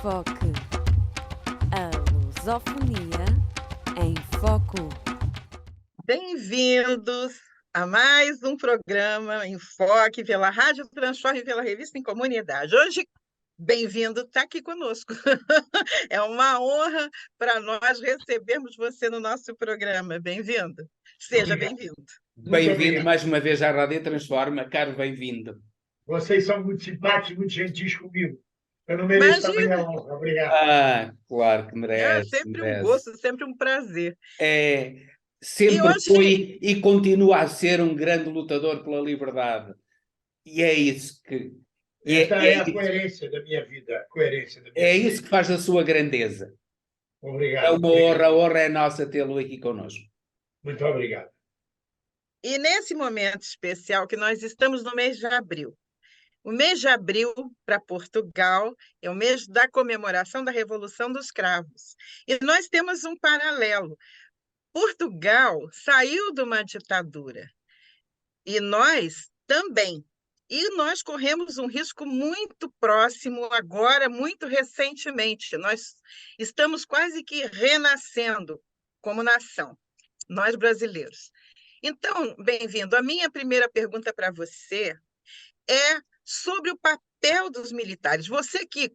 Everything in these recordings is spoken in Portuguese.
Foque. A lusofonia em foco. Bem-vindos a mais um programa Enfoque pela Rádio Transforme e pela Revista em Comunidade. Hoje, bem-vindo, está aqui conosco. É uma honra para nós recebermos você no nosso programa. Bem-vindo. Seja bem-vindo. Bem-vindo mais uma vez à Rádio Transforma, caro bem-vindo. Vocês são muito simpáticos, muito gentis comigo. Eu não mereço também a honra. Obrigado. Claro que É merece, sempre um merece. gosto, sempre um prazer. Sempre hoje... foi e continua a ser um grande lutador pela liberdade. E é isso que... Esta é a coerência da minha vida. Isso que faz a sua grandeza. Obrigado. É uma honra, a honra é nossa tê-lo aqui connosco. Muito obrigado. E nesse momento especial que nós estamos no mês de abril. O mês de abril, para Portugal, é o mês da comemoração da Revolução dos Cravos. E nós temos um paralelo. Portugal saiu de uma ditadura. E nós também. E nós corremos um risco muito próximo agora, muito recentemente. Nós estamos quase que renascendo como nação, nós brasileiros. Então, bem-vindo. A minha primeira pergunta para você é sobre o papel dos militares. Você que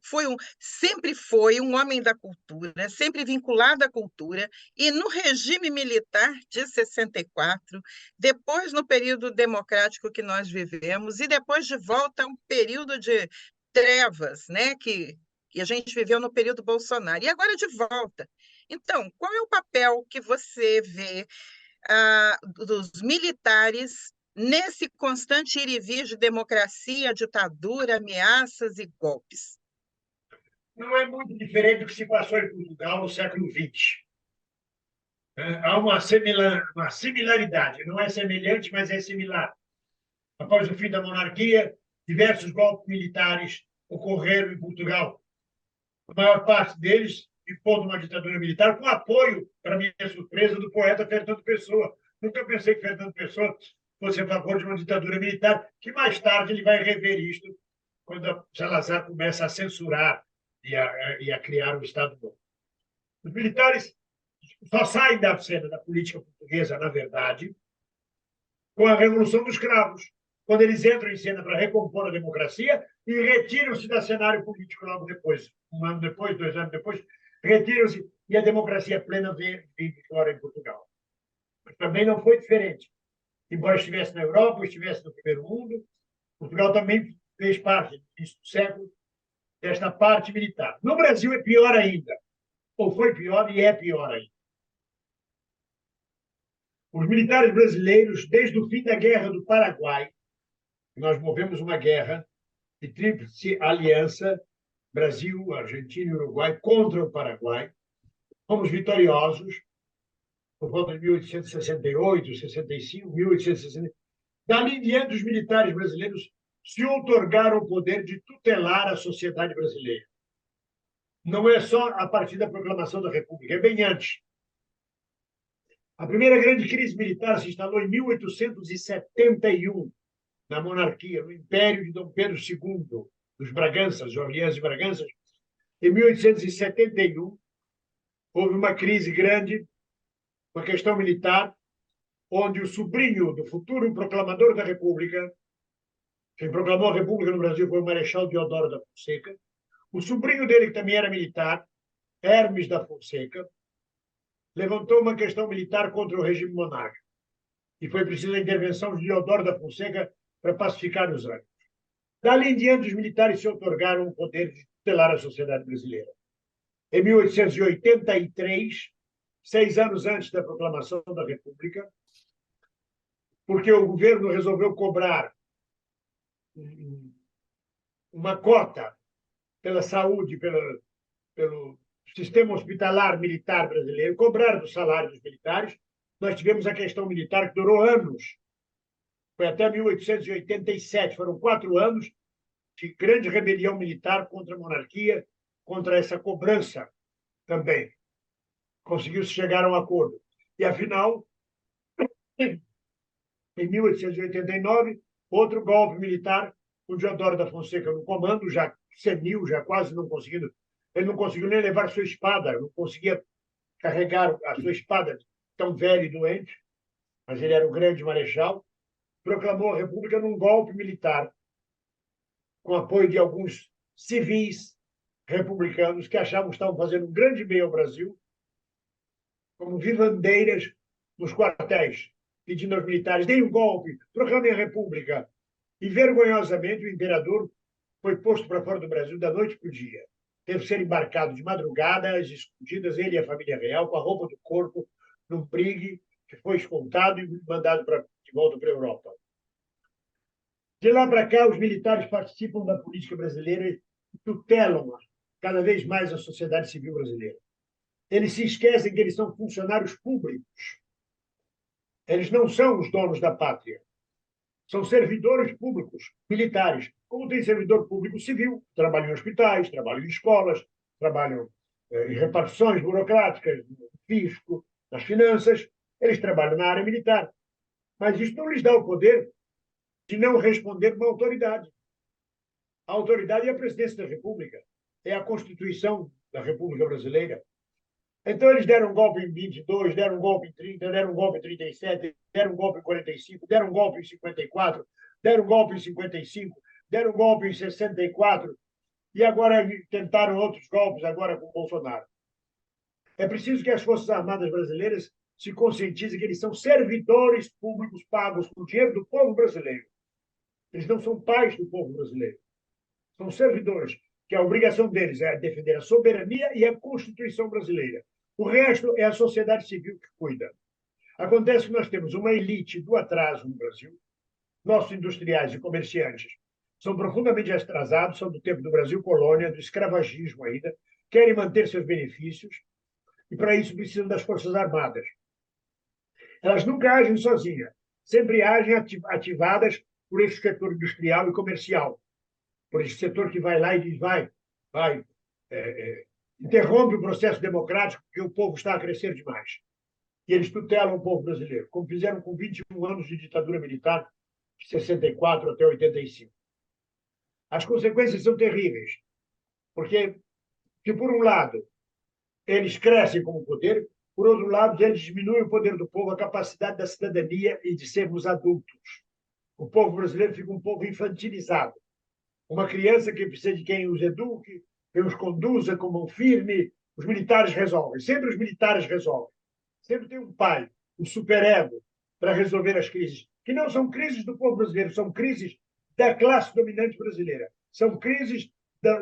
sempre foi um homem da cultura, sempre vinculado à cultura, e no regime militar de 64, depois no período democrático que nós vivemos, e depois de volta a um período de trevas, né, que a gente viveu no período Bolsonaro, e agora de volta. Então, qual é o papel que você vê dos militares nesse constante ir e vir de democracia, ditadura, ameaças e golpes? Não é muito diferente do que se passou em Portugal no século XX. Há uma similaridade, não é semelhante, mas é similar. Após o fim da monarquia, diversos golpes militares ocorreram em Portugal. A maior parte deles impondo uma ditadura militar, com apoio, para minha surpresa, do poeta Fernando Pessoa. Nunca pensei que Fernando Pessoa fosse a favor de uma ditadura militar, que mais tarde ele vai rever isto, quando Salazar começa a censurar e a criar o Estado Novo. Os militares só saem da cena da política portuguesa, na verdade, com a Revolução dos Cravos, quando eles entram em cena para recompor a democracia e retiram-se do cenário político logo depois, um ano depois, 2 anos depois, retiram-se e a democracia plena vem fora em Portugal. Mas também não foi diferente. Embora estivesse na Europa, ou estivesse no primeiro mundo, Portugal também fez parte, no início do século, desta parte militar. No Brasil é pior ainda, ou foi pior e é pior ainda. Os militares brasileiros, desde o fim da Guerra do Paraguai, nós movemos uma guerra de tríplice aliança, Brasil, Argentina e Uruguai, contra o Paraguai. Fomos vitoriosos, por volta de 1868, 65, 1860. Dali em diante, os militares brasileiros se outorgaram o poder de tutelar a sociedade brasileira. Não é só a partir da proclamação da República, é bem antes. A primeira grande crise militar se instalou em 1871, na monarquia, no Império de Dom Pedro II, dos Braganças, de Orleans e Braganças. Em 1871, houve uma crise grande, uma questão militar, onde o sobrinho do futuro proclamador da República, quem proclamou a República no Brasil foi o Marechal Deodoro da Fonseca, o sobrinho dele, que também era militar, Hermes da Fonseca, levantou uma questão militar contra o regime monárquico. E foi preciso a intervenção de Deodoro da Fonseca para pacificar os ânimos. Dali em diante, os militares se outorgaram o poder de tutelar a sociedade brasileira. Em 1883, 6 anos antes da proclamação da República, porque o governo resolveu cobrar uma cota pela saúde, pelo sistema hospitalar militar brasileiro, cobrar do salário dos militares. Nós tivemos a questão militar que durou anos. Foi até 1887, foram 4 anos de grande rebelião militar contra a monarquia, contra essa cobrança também. Conseguiu-se chegar a um acordo. E, afinal, em 1889, outro golpe militar, com Deodoro da Fonseca no comando, já senil, já quase não conseguindo Ele não conseguiu nem levar sua espada, não conseguia carregar a sua espada, tão velho e doente, mas ele era o grande marechal. Proclamou a República num golpe militar, com apoio de alguns civis republicanos que achavam que estavam fazendo um grande bem ao Brasil, como vivandeiras nos quartéis, pedindo aos militares: deem um golpe, proclamem a República. E, vergonhosamente, o imperador foi posto para fora do Brasil da noite para o dia. Teve que ser embarcado de madrugada, às escondidas, ele e a família real, com a roupa do corpo, num brigue, que foi escoltado e mandado de volta para a Europa. De lá para cá, os militares participam da política brasileira e tutelam cada vez mais a sociedade civil brasileira. Eles se esquecem que eles são funcionários públicos. Eles não são os donos da pátria. São servidores públicos, militares, como tem servidor público civil, trabalham em hospitais, trabalham em escolas, trabalham em repartições burocráticas, no fisco, nas finanças, eles trabalham na área militar. Mas isso não lhes dá o poder de não responder com a autoridade. A autoridade é a presidência da República, é a Constituição da República Brasileira. Então, eles deram um golpe em 22, deram um golpe em 30, deram um golpe em 37, deram um golpe em 45, deram um golpe em 54, deram um golpe em 55, deram um golpe em 64, e agora tentaram outros golpes, agora com o Bolsonaro. É preciso que as Forças Armadas brasileiras se conscientizem que eles são servidores públicos pagos com o dinheiro do povo brasileiro. Eles não são pais do povo brasileiro. São servidores, que a obrigação deles é defender a soberania e a Constituição brasileira. O resto é a sociedade civil que cuida. Acontece que nós temos uma elite do atraso no Brasil. Nossos industriais e comerciantes são profundamente atrasados, são do tempo do Brasil colônia, do escravagismo ainda, querem manter seus benefícios e, para isso, precisam das Forças Armadas. Elas nunca agem sozinhas, sempre agem ativadas por esse setor industrial e comercial, por esse setor que vai lá e diz: interrompe o processo democrático, porque o povo está a crescer demais. E eles tutelam o povo brasileiro, como fizeram com 21 anos de ditadura militar, de 64 até 85. As consequências são terríveis, porque, por um lado, eles crescem como poder, por outro lado, eles diminuem o poder do povo, a capacidade da cidadania e de sermos adultos. O povo brasileiro fica um povo infantilizado. Uma criança que precisa de quem os eduque, quem os conduza com mão firme. Os militares resolvem. Sempre os militares resolvem. Sempre tem um pai, um superego, para resolver as crises, que não são crises do povo brasileiro, são crises da classe dominante brasileira. São crises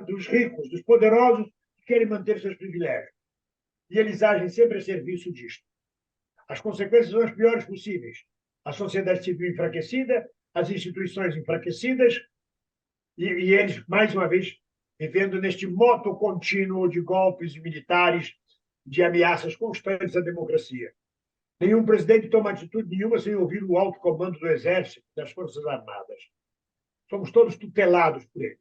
dos ricos, dos poderosos, que querem manter seus privilégios. E eles agem sempre a serviço disto. As consequências são as piores possíveis. A sociedade civil enfraquecida, as instituições enfraquecidas, e eles, mais uma vez, vivendo neste moto contínuo de golpes militares, de ameaças constantes à democracia. Nenhum presidente toma atitude nenhuma sem ouvir o alto comando do Exército, das Forças Armadas. Somos todos tutelados por eles.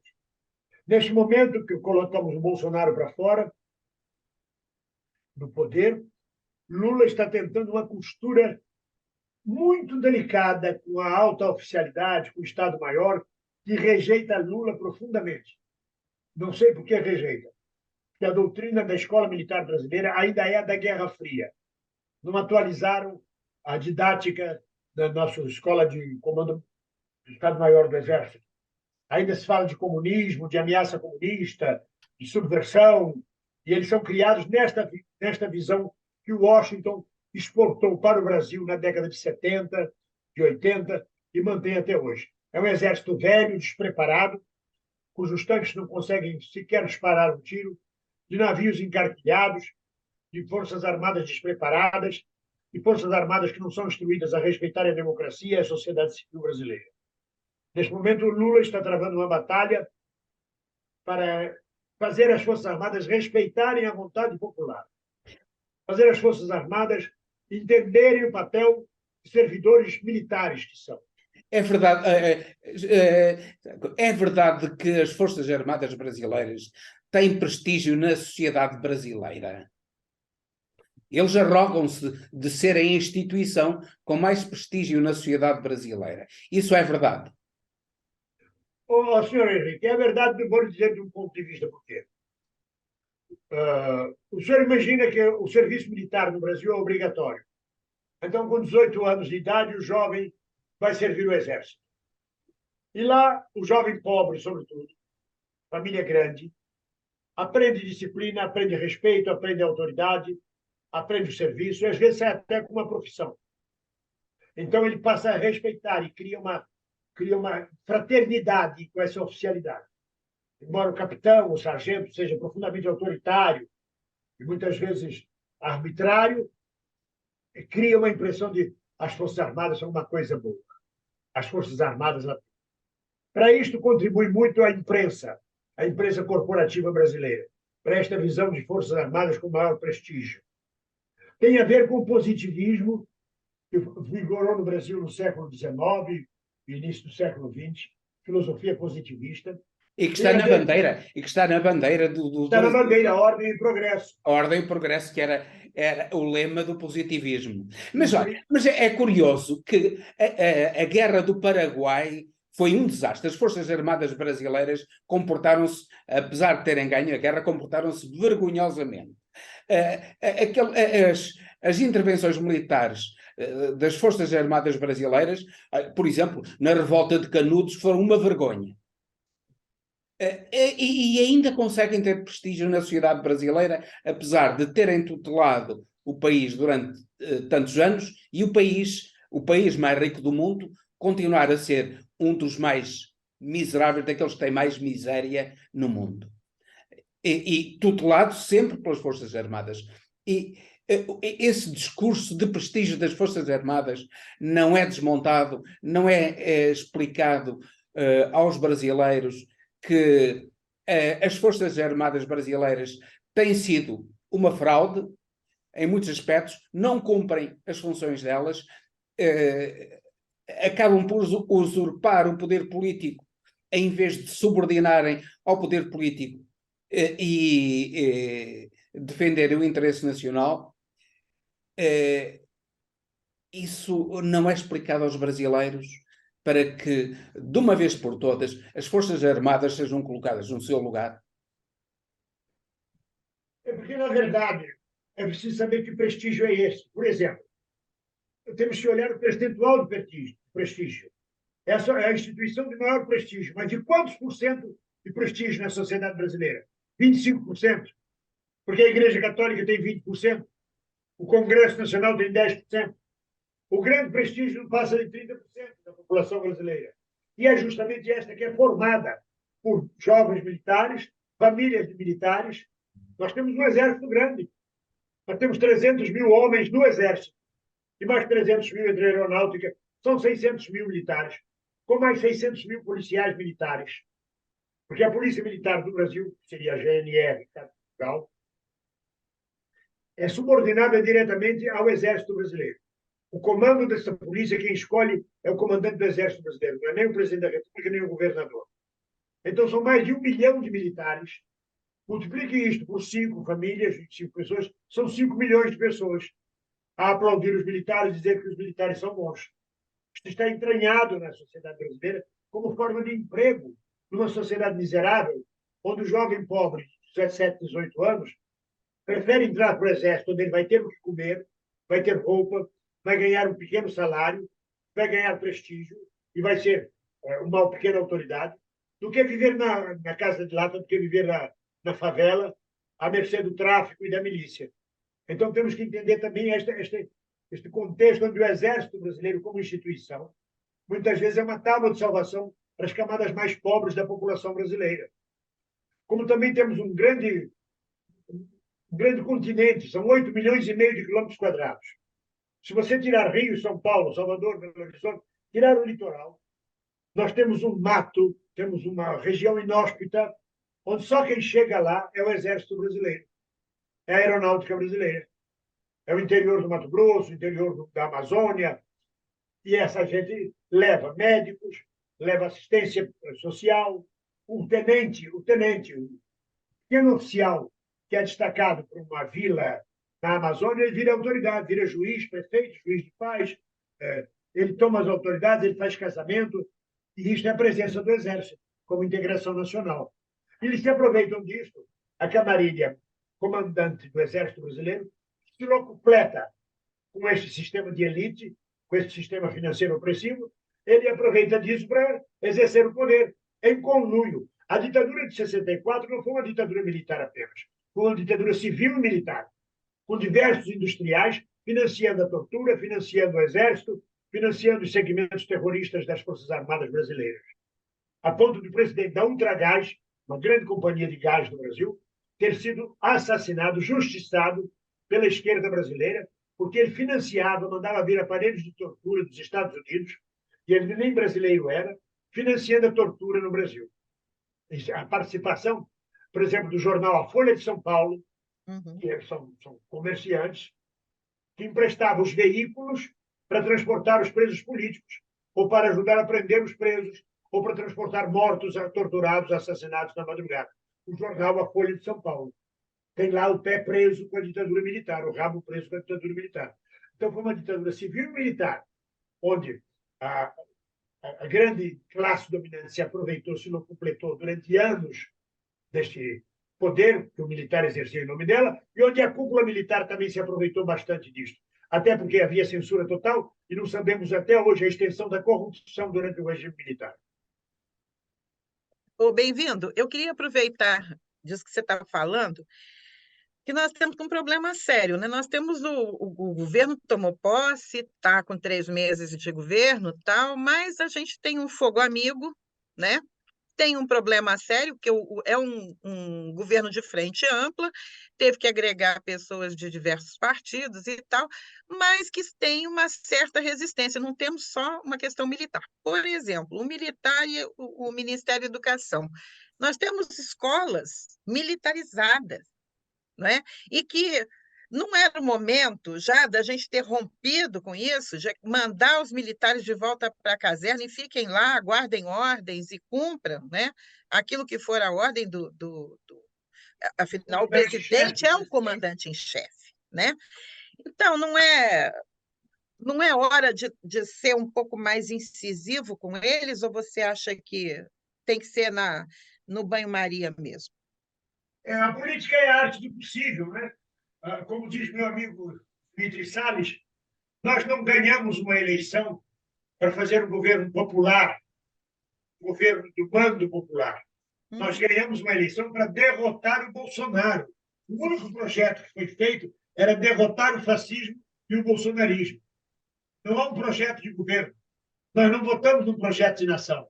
Neste momento que colocamos o Bolsonaro para fora do poder, Lula está tentando uma costura muito delicada com a alta oficialidade, com o Estado-Maior, que rejeita Lula profundamente. Não sei por que rejeita. Porque a doutrina da escola militar brasileira ainda é a da Guerra Fria. Não atualizaram a didática da nossa escola de comando do Estado-Maior do Exército. Ainda se fala de comunismo, de ameaça comunista, de subversão, e eles são criados nesta visão que o Washington exportou para o Brasil na década de 70, de 80, e mantém até hoje. É um exército velho, despreparado, cujos tanques não conseguem sequer disparar um tiro, de navios encarquilhados, de forças armadas despreparadas, de forças armadas que não são instruídas a respeitar a democracia e a sociedade civil brasileira. Neste momento, o Lula está travando uma batalha para fazer as Forças Armadas respeitarem a vontade popular, fazer as Forças Armadas entenderem o papel de servidores militares que são. É verdade, é verdade que as Forças Armadas brasileiras têm prestígio na sociedade brasileira. Eles arrogam-se de serem a instituição com mais prestígio na sociedade brasileira. Isso é verdade. Senhor Henrique, é verdade, vou lhe dizer de um ponto de vista por quê. O senhor imagina que o serviço militar no Brasil é obrigatório. Então, com 18 anos de idade, o jovem vai servir o exército. E lá, o jovem pobre, sobretudo, família grande, aprende disciplina, aprende respeito, aprende autoridade, aprende o serviço, e às vezes sai até com uma profissão. Então, ele passa a respeitar e cria uma fraternidade com essa oficialidade. Embora o capitão, o sargento, seja profundamente autoritário e muitas vezes arbitrário, cria uma impressão de as Forças Armadas são uma coisa boa. As Forças Armadas. Para isto contribui muito a imprensa corporativa brasileira, para esta visão de Forças Armadas com maior prestígio. Tem a ver com o positivismo que vigorou no Brasil no século XIX e início do século XX, filosofia positivista. E que está na bandeira, está na bandeira Está na bandeira, a ordem e progresso. A ordem e progresso, que era o lema do positivismo. Mas olha, é curioso que a Guerra do Paraguai foi um desastre. As Forças Armadas brasileiras comportaram-se, apesar de terem ganho a guerra, comportaram-se vergonhosamente. As intervenções militares das Forças Armadas brasileiras, por exemplo, na revolta de Canudos, foram uma vergonha. E ainda conseguem ter prestígio na sociedade brasileira, apesar de terem tutelado o país durante tantos anos, e o país mais rico do mundo continuar a ser um dos mais miseráveis, daqueles que têm mais miséria no mundo. E tutelado sempre pelas Forças Armadas. E esse discurso de prestígio das Forças Armadas não é desmontado, não é explicado aos brasileiros que as Forças Armadas brasileiras têm sido uma fraude, em muitos aspectos, não cumprem as funções delas, acabam por usurpar o poder político, em vez de subordinarem ao poder político e defenderem o interesse nacional. Isso não é explicado aos brasileiros, para que, de uma vez por todas, as Forças Armadas sejam colocadas no seu lugar? É porque, na verdade, é preciso saber que prestígio é esse. Por exemplo, temos que olhar o percentual de prestígio. Essa é a instituição de maior prestígio, mas de quantos por cento de prestígio na sociedade brasileira? 25%. Porque a Igreja Católica tem 20%, o Congresso Nacional tem 10%. O grande prestígio não passa de 30% da população brasileira. E é justamente esta que é formada por jovens militares, famílias de militares. Nós temos um exército grande. Nós temos 300 mil homens no exército. E mais 300 mil entre a aeronáutica. São 600 mil militares. Com mais 600 mil policiais militares. Porque a Polícia Militar do Brasil, que seria a GNR, Portugal, é subordinada diretamente ao Exército Brasileiro. O comando dessa polícia, quem escolhe é o comandante do Exército Brasileiro, não é nem o presidente da República, nem o governador. Então, são mais de 1 milhão de militares. Multiplique isto por 5 famílias, 25 pessoas, são 5 milhões de pessoas a aplaudir os militares e dizer que os militares são bons. Isto está entranhado na sociedade brasileira como forma de emprego, numa sociedade miserável, onde o jovem pobre de 17, 18 anos prefere entrar para o Exército, onde ele vai ter o que comer, vai ter roupa, vai ganhar um pequeno salário, vai ganhar prestígio e vai ser uma pequena autoridade, do que viver na casa de lata, do que viver na favela, à mercê do tráfico e da milícia. Então, temos que entender também este contexto onde o Exército Brasileiro, como instituição, muitas vezes é uma tábua de salvação para as camadas mais pobres da população brasileira. Como também temos um grande continente, são 8 milhões e meio de quilômetros quadrados. Se você tirar Rio, São Paulo, Salvador, Belo Horizonte, tirar o litoral, nós temos um mato, temos uma região inóspita, onde só quem chega lá é o Exército Brasileiro, é a Aeronáutica Brasileira. É o interior do Mato Grosso, o interior da Amazônia, e essa gente leva médicos, leva assistência social, o pequeno oficial que é destacado por uma vila na Amazônia, ele vira autoridade, vira juiz, prefeito, juiz de paz, ele toma as autoridades, ele faz casamento, e isto é a presença do Exército, como integração nacional. Eles se aproveitam disso. A camarilha comandante do Exército Brasileiro, se completa com este sistema de elite, com este sistema financeiro opressivo. Ele aproveita disso para exercer o poder em conluio. A ditadura de 64 não foi uma ditadura militar apenas, foi uma ditadura civil e militar, com diversos industriais financiando a tortura, financiando o exército, financiando os segmentos terroristas das Forças Armadas brasileiras, a ponto do presidente da Ultragás, uma grande companhia de gás do Brasil, ter sido assassinado, justiçado pela esquerda brasileira, porque ele financiava, mandava vir aparelhos de tortura dos Estados Unidos, e ele nem brasileiro era, financiando a tortura no Brasil. A participação, por exemplo, do jornal A Folha de São Paulo, que são comerciantes, que emprestavam os veículos para transportar os presos políticos, ou para ajudar a prender os presos, ou para transportar mortos, torturados, assassinados na madrugada. O jornal A Folha de São Paulo tem lá o pé preso com a ditadura militar, o rabo preso com a ditadura militar. Então, foi uma ditadura civil e militar, onde a grande classe dominante se aproveitou, se não completou durante anos deste poder que o militar exercia em nome dela, e onde a cúpula militar também se aproveitou bastante disso. Até porque havia censura total e não sabemos até hoje a extensão da corrupção durante o regime militar. Bem-vindo. Eu queria aproveitar disso que você está falando, que nós temos um problema sério, né? Nós temos o governo tomou posse, está com 3 meses de governo, tal, mas a gente tem um fogo amigo, né? Tem um problema sério, que é um governo de frente ampla, teve que agregar pessoas de diversos partidos e tal, mas que tem uma certa resistência, não temos só uma questão militar. Por exemplo, o militar e o Ministério da Educação. Nós temos escolas militarizadas, não é? E que não era o momento já da gente ter rompido com isso, já mandar os militares de volta para a caserna e fiquem lá, aguardem ordens e cumpram, né? Aquilo que for a ordem afinal, o presidente é o comandante em chefe, né? Então, não é hora de ser um pouco mais incisivo com eles, ou você acha que tem que ser no banho-maria mesmo? A política é a arte do possível, né? Como diz meu amigo Dmitry Salles, nós não ganhamos uma eleição para fazer um governo popular, um governo do mando popular. Nós ganhamos uma eleição para derrotar o Bolsonaro. O único projeto que foi feito era derrotar o fascismo e o bolsonarismo. Não há um projeto de governo. Nós não votamos num projeto de nação.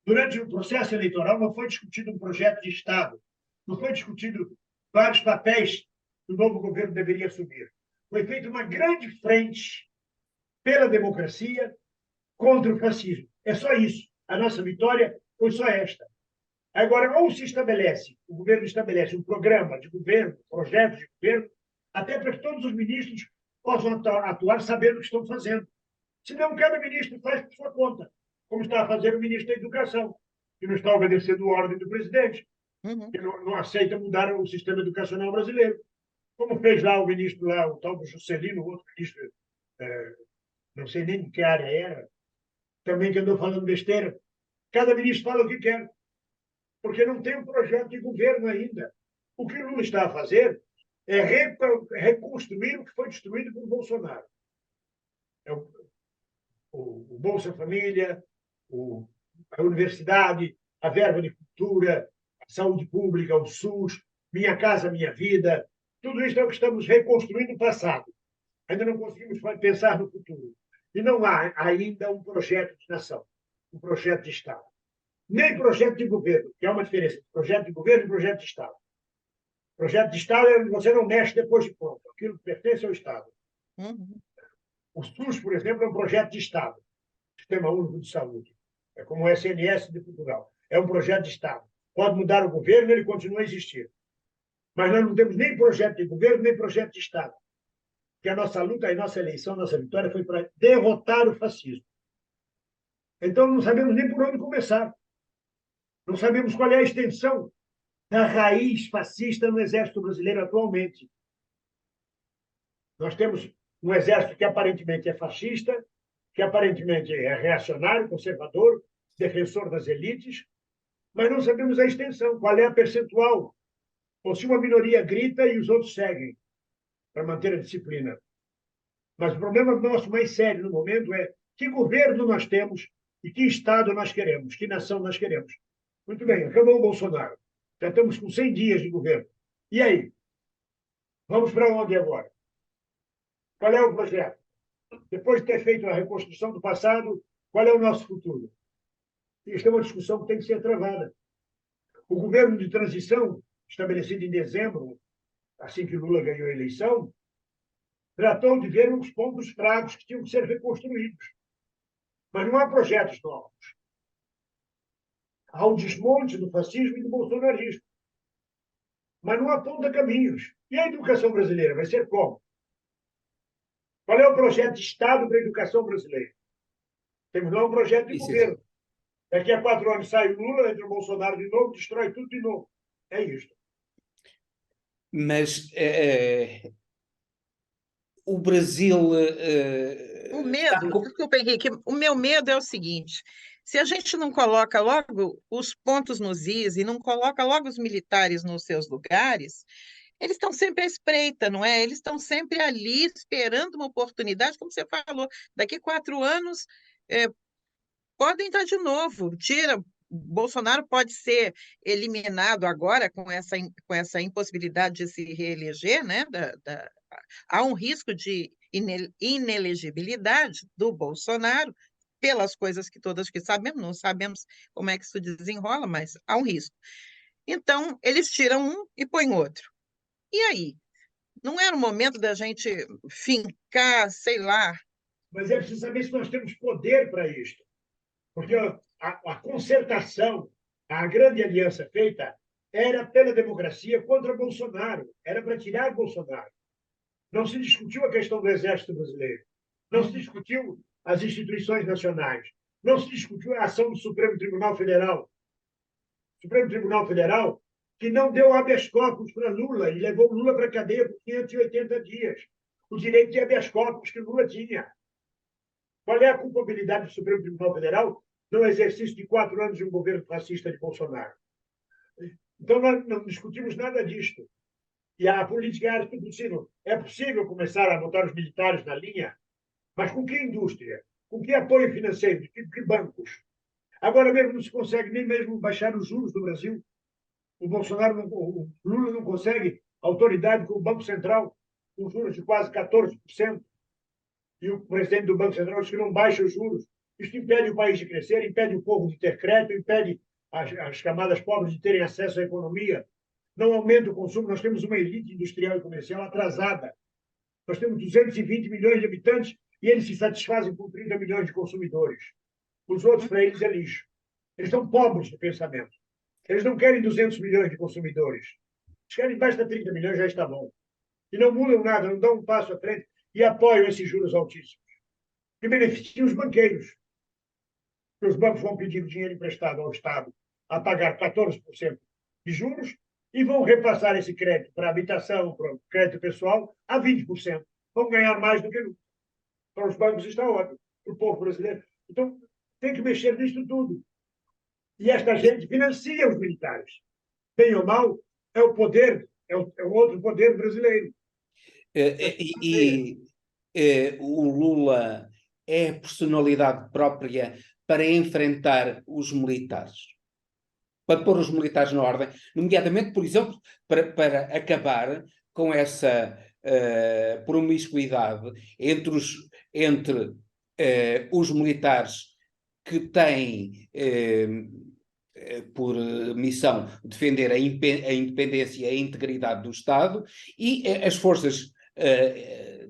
Durante o processo eleitoral não foi discutido um projeto de Estado. Não foi discutido vários papéis que o novo governo deveria assumir. Foi feita uma grande frente pela democracia contra o fascismo. É só isso. A nossa vitória foi só esta. Agora, ou se estabelece, o governo estabelece um programa de governo, projeto de governo, até para que todos os ministros possam atuar sabendo o que estão fazendo. Senão, cada ministro faz por sua conta, como está a fazer o ministro da Educação, que não está obedecendo a ordem do presidente, que não aceita mudar o sistema educacional brasileiro. Como fez lá o ministro, lá, o tal do Juscelino, outro ministro, não sei nem de que área era, também que andou falando besteira. Cada ministro fala o que quer, porque não tem um projeto de governo ainda. O que o Lula está a fazer é reconstruir o que foi destruído por Bolsonaro. O Bolsa Família, a universidade, a verba de cultura, a saúde pública, o SUS, Minha Casa Minha Vida, tudo isso é o que estamos reconstruindo o passado. Ainda não conseguimos pensar no futuro. E não há ainda um projeto de nação, um projeto de Estado. Nem projeto de governo, que há uma diferença entre projeto de governo e projeto de Estado. Projeto de Estado é onde você não mexe depois de pronto. Aquilo que pertence ao Estado. O SUS, por exemplo, é um projeto de Estado. Sistema Único de Saúde. É como o SNS de Portugal. É um projeto de Estado. Pode mudar o governo, ele continua a existir. Mas nós não temos nem projeto de governo, nem projeto de Estado. Porque a nossa luta, a nossa eleição, a nossa vitória foi para derrotar o fascismo. Então, não sabemos nem por onde começar. Não sabemos qual é a extensão da raiz fascista no Exército Brasileiro atualmente. Nós temos um exército que aparentemente é fascista, que aparentemente é reacionário, conservador, defensor das elites, mas não sabemos a extensão, qual é a percentual, ou se uma minoria grita e os outros seguem para manter a disciplina. Mas o problema nosso mais sério no momento é que governo nós temos e que Estado nós queremos, que nação nós queremos. Muito bem, acabou o Bolsonaro. Já estamos com 100 dias de governo. E aí? Vamos para onde agora? Qual é o projeto? Depois de ter feito a reconstrução do passado, qual é o nosso futuro? Isso é uma discussão que tem que ser travada. O governo de transição, estabelecido em dezembro, assim que Lula ganhou a eleição, tratou de ver os pontos fracos que tinham que ser reconstruídos. Mas não há projetos novos. Há um desmonte do fascismo e do bolsonarismo. Mas não aponta caminhos. E a educação brasileira vai ser como? Qual é o projeto de Estado para a educação brasileira? Temos lá um projeto de governo. Daqui a 4 anos sai o Lula, entra o Bolsonaro de novo, destrói tudo de novo. É isto. Mas o Brasil... O medo, desculpa, Henrique, o meu medo é o seguinte: se a gente não coloca logo os pontos nos is e não coloca logo os militares nos seus lugares, eles estão sempre à espreita, não é? Eles estão sempre ali esperando uma oportunidade, como você falou, daqui a 4 anos podem estar de novo, Bolsonaro pode ser eliminado agora com essa impossibilidade de se reeleger, né? Há um risco de inelegibilidade do Bolsonaro, pelas coisas que todas que sabemos, não sabemos como é que isso desenrola, mas há um risco. Então, eles tiram um e põem outro. E aí? Não era o momento da gente fincar, sei lá. Mas é preciso saber se nós temos poder para isto. Porque a concertação, a grande aliança feita, era pela democracia contra Bolsonaro. Era para tirar Bolsonaro. Não se discutiu a questão do Exército Brasileiro. Não se discutiu as instituições nacionais. Não se discutiu a ação do Supremo Tribunal Federal. O Supremo Tribunal Federal que não deu habeas corpus para Lula e levou Lula para a cadeia por 580 dias. O direito de habeas corpus que Lula tinha. Qual é a culpabilidade do Supremo Tribunal Federal no exercício de 4 anos de um governo fascista de Bolsonaro? Então, nós não discutimos nada disto. E a política era tudo possível. É possível começar a botar os militares na linha, mas com que indústria? Com que apoio financeiro? De que bancos? Agora mesmo não se consegue nem mesmo baixar os juros do Brasil. O Lula não consegue autoridade com o Banco Central, com juros de quase 14%. E o presidente do Banco Central diz que não baixa os juros. Isso impede o país de crescer, impede o povo de ter crédito, impede as camadas pobres de terem acesso à economia. Não aumenta o consumo. Nós temos uma elite industrial e comercial atrasada. Nós temos 220 milhões de habitantes e eles se satisfazem com 30 milhões de consumidores. Os outros, para eles, é lixo. Eles são pobres de pensamento. Eles não querem 200 milhões de consumidores. Eles querem basta 30 milhões, já está bom. E não mudam nada, não dão um passo à frente e apoiam esses juros altíssimos. Que beneficiam os banqueiros. Os bancos vão pedir dinheiro emprestado ao Estado a pagar 14% de juros e vão repassar esse crédito para habitação, para o crédito pessoal, a 20%. Vão ganhar mais do que nunca. Para os bancos está ótimo, para o povo brasileiro. Então, tem que mexer nisso tudo. E esta gente financia os militares. Bem ou mal, é o poder, é o outro poder brasileiro. O Lula é a personalidade própria para enfrentar os militares, para pôr os militares na ordem, nomeadamente, por exemplo, para acabar com essa promiscuidade entre os militares que têm por missão defender a independência e a integridade do Estado e as forças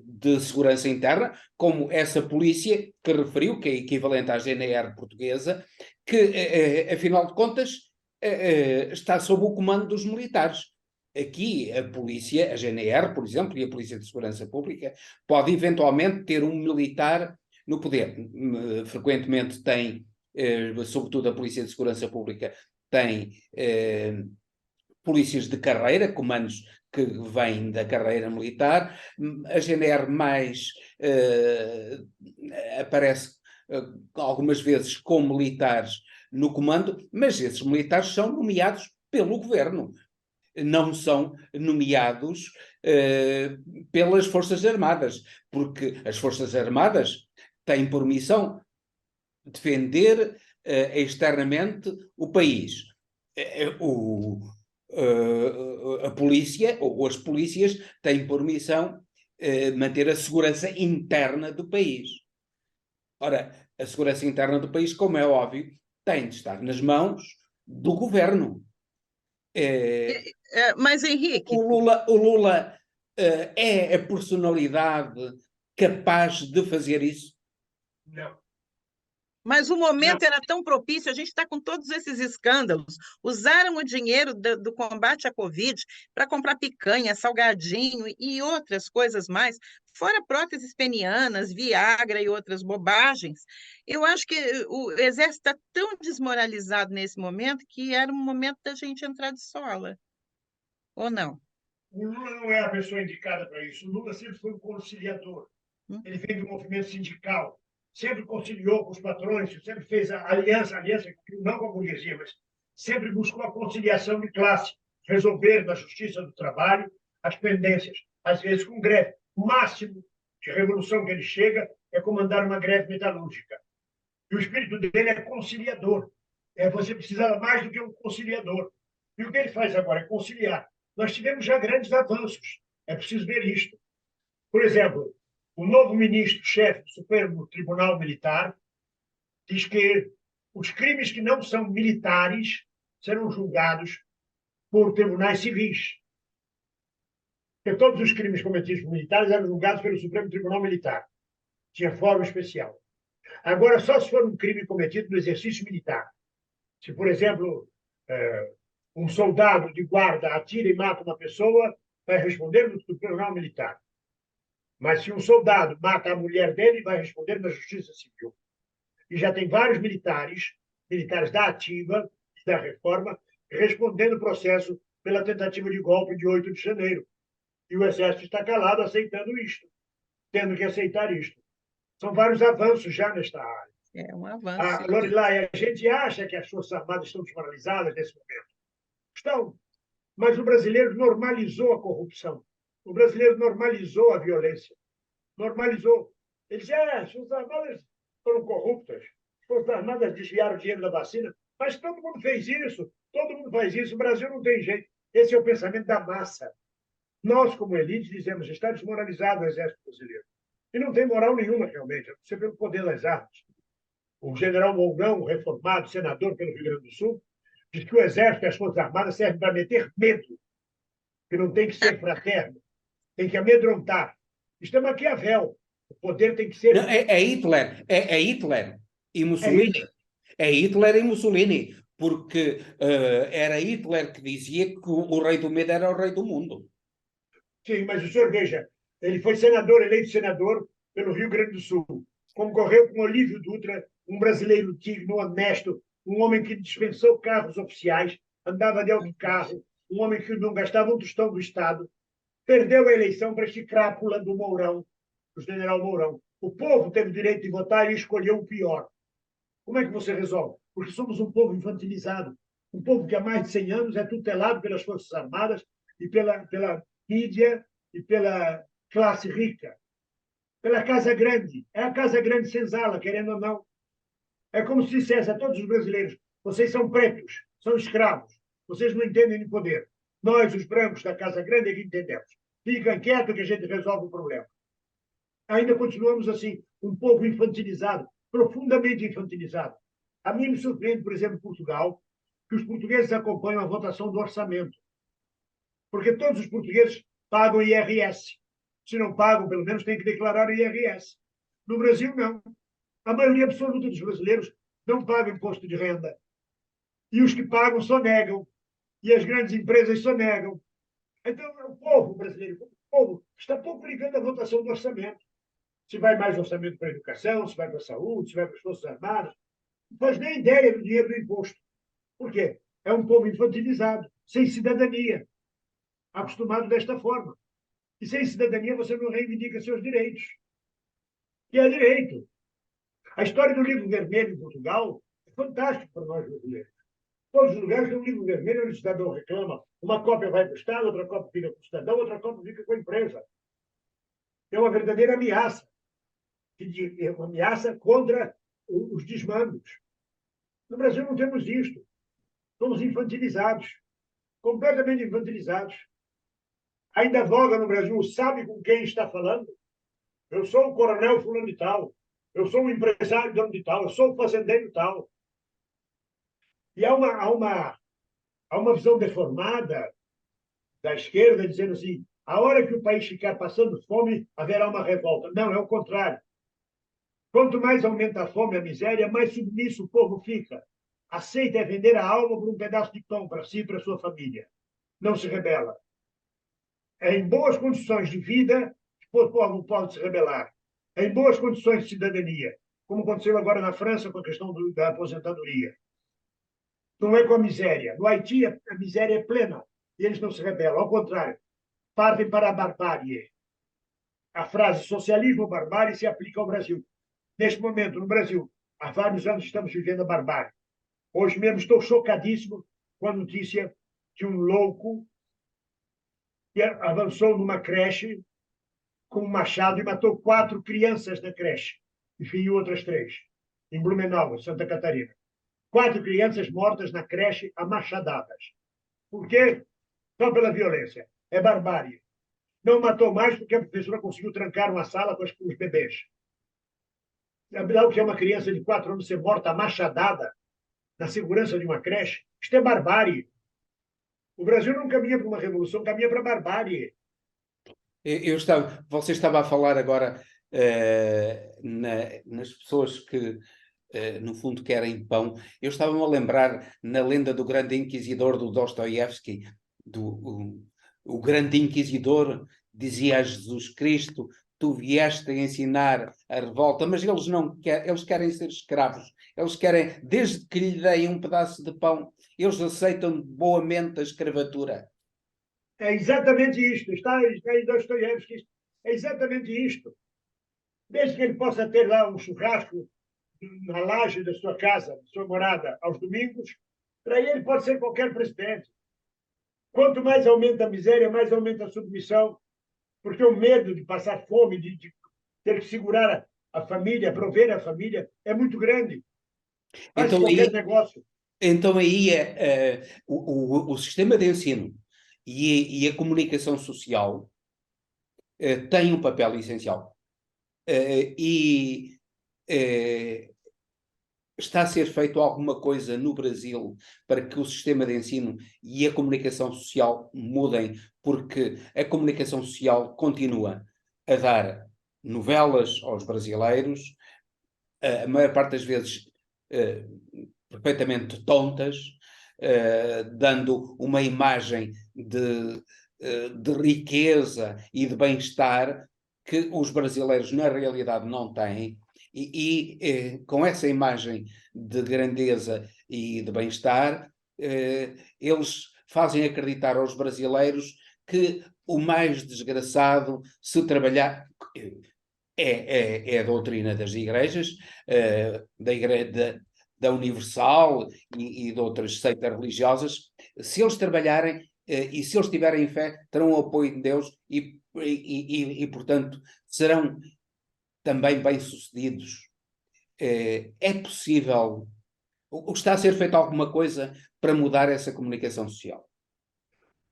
de segurança interna, como essa polícia que referiu, que é equivalente à GNR portuguesa, que, afinal de contas, está sob o comando dos militares. Aqui, a polícia, a GNR, por exemplo, e a Polícia de Segurança Pública, pode eventualmente ter um militar no poder. Frequentemente tem, sobretudo a Polícia de Segurança Pública, tem polícias de carreira, comandos que vêm da carreira militar. A GNR mais aparece algumas vezes com militares no comando, mas esses militares são nomeados pelo governo. não são nomeados pelas Forças Armadas, porque as Forças Armadas têm por missão defender externamente o país. A polícia, ou as polícias, têm por missão manter a segurança interna do país. Ora, a segurança interna do país, como é óbvio, tem de estar nas mãos do governo. Mas, Henrique, O Lula é a personalidade capaz de fazer isso? Não. mas o momento era tão propício, a gente está com todos esses escândalos. Usaram o dinheiro do combate à Covid para comprar picanha, salgadinho e outras coisas mais, fora próteses penianas, Viagra e outras bobagens. Eu acho que o Exército está tão desmoralizado nesse momento que era um momento da gente entrar de sola. Ou não? O Lula não é a pessoa indicada para isso. O Lula sempre foi um conciliador. Ele veio do movimento sindical, sempre conciliou com os patrões, sempre fez a aliança não com a burguesia, mas sempre buscou a conciliação de classe, resolver na justiça do trabalho as pendências, às vezes com greve. O máximo de revolução que ele chega é comandar uma greve metalúrgica. E o espírito dele é conciliador. Você precisa mais do que um conciliador. E o que ele faz agora é conciliar. Nós tivemos já grandes avanços. É preciso ver isto. Por exemplo, o novo ministro-chefe do Supremo Tribunal Militar diz que os crimes que não são militares serão julgados por tribunais civis. Porque todos os crimes cometidos por militares eram julgados pelo Supremo Tribunal Militar. Tinha fórum especial. Agora, só se for um crime cometido no exercício militar. Se, por exemplo, um soldado de guarda atira e mata uma pessoa, vai responder no Tribunal Militar. Mas se um soldado mata a mulher dele, vai responder na Justiça Civil. E já tem vários militares da ativa e da reforma, respondendo o processo pela tentativa de golpe de 8 de janeiro. E o Exército está calado aceitando isto, tendo que aceitar isto. São vários avanços já nesta área. É um avanço. Lorelai, a gente acha que as Forças Armadas estão desmoralizadas nesse momento. Estão. Mas o brasileiro normalizou a corrupção. O brasileiro normalizou a violência. Normalizou. Ele disse, as Forças Armadas foram corruptas. As Forças Armadas desviaram o dinheiro da vacina. Mas todo mundo fez isso. Todo mundo faz isso. O Brasil não tem jeito. Esse é o pensamento da massa. Nós, como elite, dizemos, está desmoralizado o Exército Brasileiro. E não tem moral nenhuma, realmente, a não ser pelo poder das armas. O general Mourão, reformado, senador pelo Rio Grande do Sul, diz que o Exército e as Forças Armadas servem para meter medo, que não tem que ser fraterno, tem que amedrontar. Isto é Maquiavel. O poder tem que ser... Não, é Hitler. É Hitler e Mussolini. É Hitler e Mussolini. Porque era Hitler que dizia que o rei do medo era o rei do mundo. Sim, mas o senhor veja, ele foi senador, eleito senador pelo Rio Grande do Sul. Concorreu com Olívio Dutra, um brasileiro digno, honesto, um homem que dispensou carros oficiais, andava de autocarro, um homem que não gastava um tostão do Estado. Perdeu a eleição para este crápula do Mourão, do general Mourão. O povo teve o direito de votar e escolheu o pior. Como é que você resolve? Porque somos um povo infantilizado, um povo que há mais de 100 anos é tutelado pelas Forças Armadas e pela mídia e pela classe rica, pela Casa Grande. É a Casa Grande senzala, querendo ou não. É como se dissesse a todos os brasileiros, vocês são pretos, são escravos, vocês não entendem de poder. Nós, os brancos da Casa Grande, é que entendemos. Fica quieto que a gente resolve o problema. Ainda continuamos assim, um povo infantilizado, profundamente infantilizado. A mim me surpreende, por exemplo, Portugal, que os portugueses acompanham a votação do orçamento. Porque todos os portugueses pagam IRS. Se não pagam, pelo menos têm que declarar IRS. No Brasil, não. A maioria absoluta dos brasileiros não paga imposto de renda. E os que pagam só negam. E as grandes empresas só negam. Então, o povo brasileiro, o povo, está pouco ligando à votação do orçamento. Se vai mais orçamento para a educação, se vai para a saúde, se vai para as Forças Armadas. Não faz nem ideia do dinheiro do imposto. Por quê? É um povo infantilizado, sem cidadania, acostumado desta forma. E sem cidadania você não reivindica seus direitos. E é direito. A história do Livro Vermelho em Portugal é fantástica para nós brasileiros. todos os lugares tem um livro vermelho onde o cidadão reclama. Uma cópia vai para o Estado, outra cópia fica para o cidadão, outra cópia fica com a empresa. É uma verdadeira ameaça. É uma ameaça contra os desmandos. No Brasil não temos isto. Somos infantilizados, completamente infantilizados. Ainda voga no Brasil, sabe com quem está falando? Eu sou o coronel fulano de tal, eu sou o empresário dono de tal, eu sou o fazendeiro tal. E há uma visão deformada da esquerda dizendo assim, a hora que o país ficar passando fome, haverá uma revolta. Não, é o contrário. Quanto mais aumenta a fome e a miséria, mais submisso o povo fica. Aceita vender a alma por um pedaço de pão para si e para sua família. Não se rebela. É em boas condições de vida que o povo pode se rebelar. É em boas condições de cidadania, como aconteceu agora na França com a questão da aposentadoria. Não é com a miséria. No Haiti, a miséria é plena e eles não se rebelam. Ao contrário, partem para a barbárie. A frase socialismo ou barbárie se aplica ao Brasil. Neste momento, no Brasil, há vários anos estamos vivendo a barbárie. Hoje mesmo estou chocadíssimo com a notícia de um louco que avançou numa creche com um machado e matou 4 crianças da creche e feriu outras 3, em Blumenau, Santa Catarina. 4 crianças mortas na creche a machadadas. Por quê? Só pela violência. É barbárie. Não matou mais porque a professora conseguiu trancar uma sala com os bebês. Sabe o que é uma criança de 4 anos ser morta a machadada na segurança de uma creche? Isto é barbárie. O Brasil não caminha para uma revolução, caminha para a barbárie. Você estava a falar agora nas pessoas que, no fundo, querem pão. Eu estava-me a lembrar na lenda do grande inquisidor do Dostoiévski, o grande inquisidor dizia a Jesus Cristo: tu vieste a ensinar a revolta, mas eles não querem, eles querem ser escravos. Eles querem, desde que lhe deem um pedaço de pão, eles aceitam boamente a escravatura. É exatamente isto. Está em Dostoiévski. É exatamente isto. Desde que ele possa ter lá um churrasco na laje da sua casa, da sua morada, aos domingos, para ele pode ser qualquer presidente. Quanto mais aumenta a miséria, mais aumenta a submissão, porque o medo de passar fome, de ter que segurar a família, prover a família, é muito grande. Faz Então qualquer aí, negócio. então aí o sistema de ensino e a comunicação social têm um papel essencial. Está a ser feito alguma coisa no Brasil para que o sistema de ensino e a comunicação social mudem, porque a comunicação social continua a dar novelas aos brasileiros, a maior parte das vezes perfeitamente tontas, dando uma imagem de riqueza e de bem-estar que os brasileiros na realidade não têm. Com essa imagem de grandeza e de bem-estar, eles fazem acreditar aos brasileiros que o mais desgraçado, se trabalhar, é a doutrina das igrejas, da Universal e de outras seitas religiosas. Se eles trabalharem e se eles tiverem fé, terão o apoio de Deus e portanto, serão também bem-sucedidos. É possível. Está a ser feito alguma coisa para mudar essa comunicação social?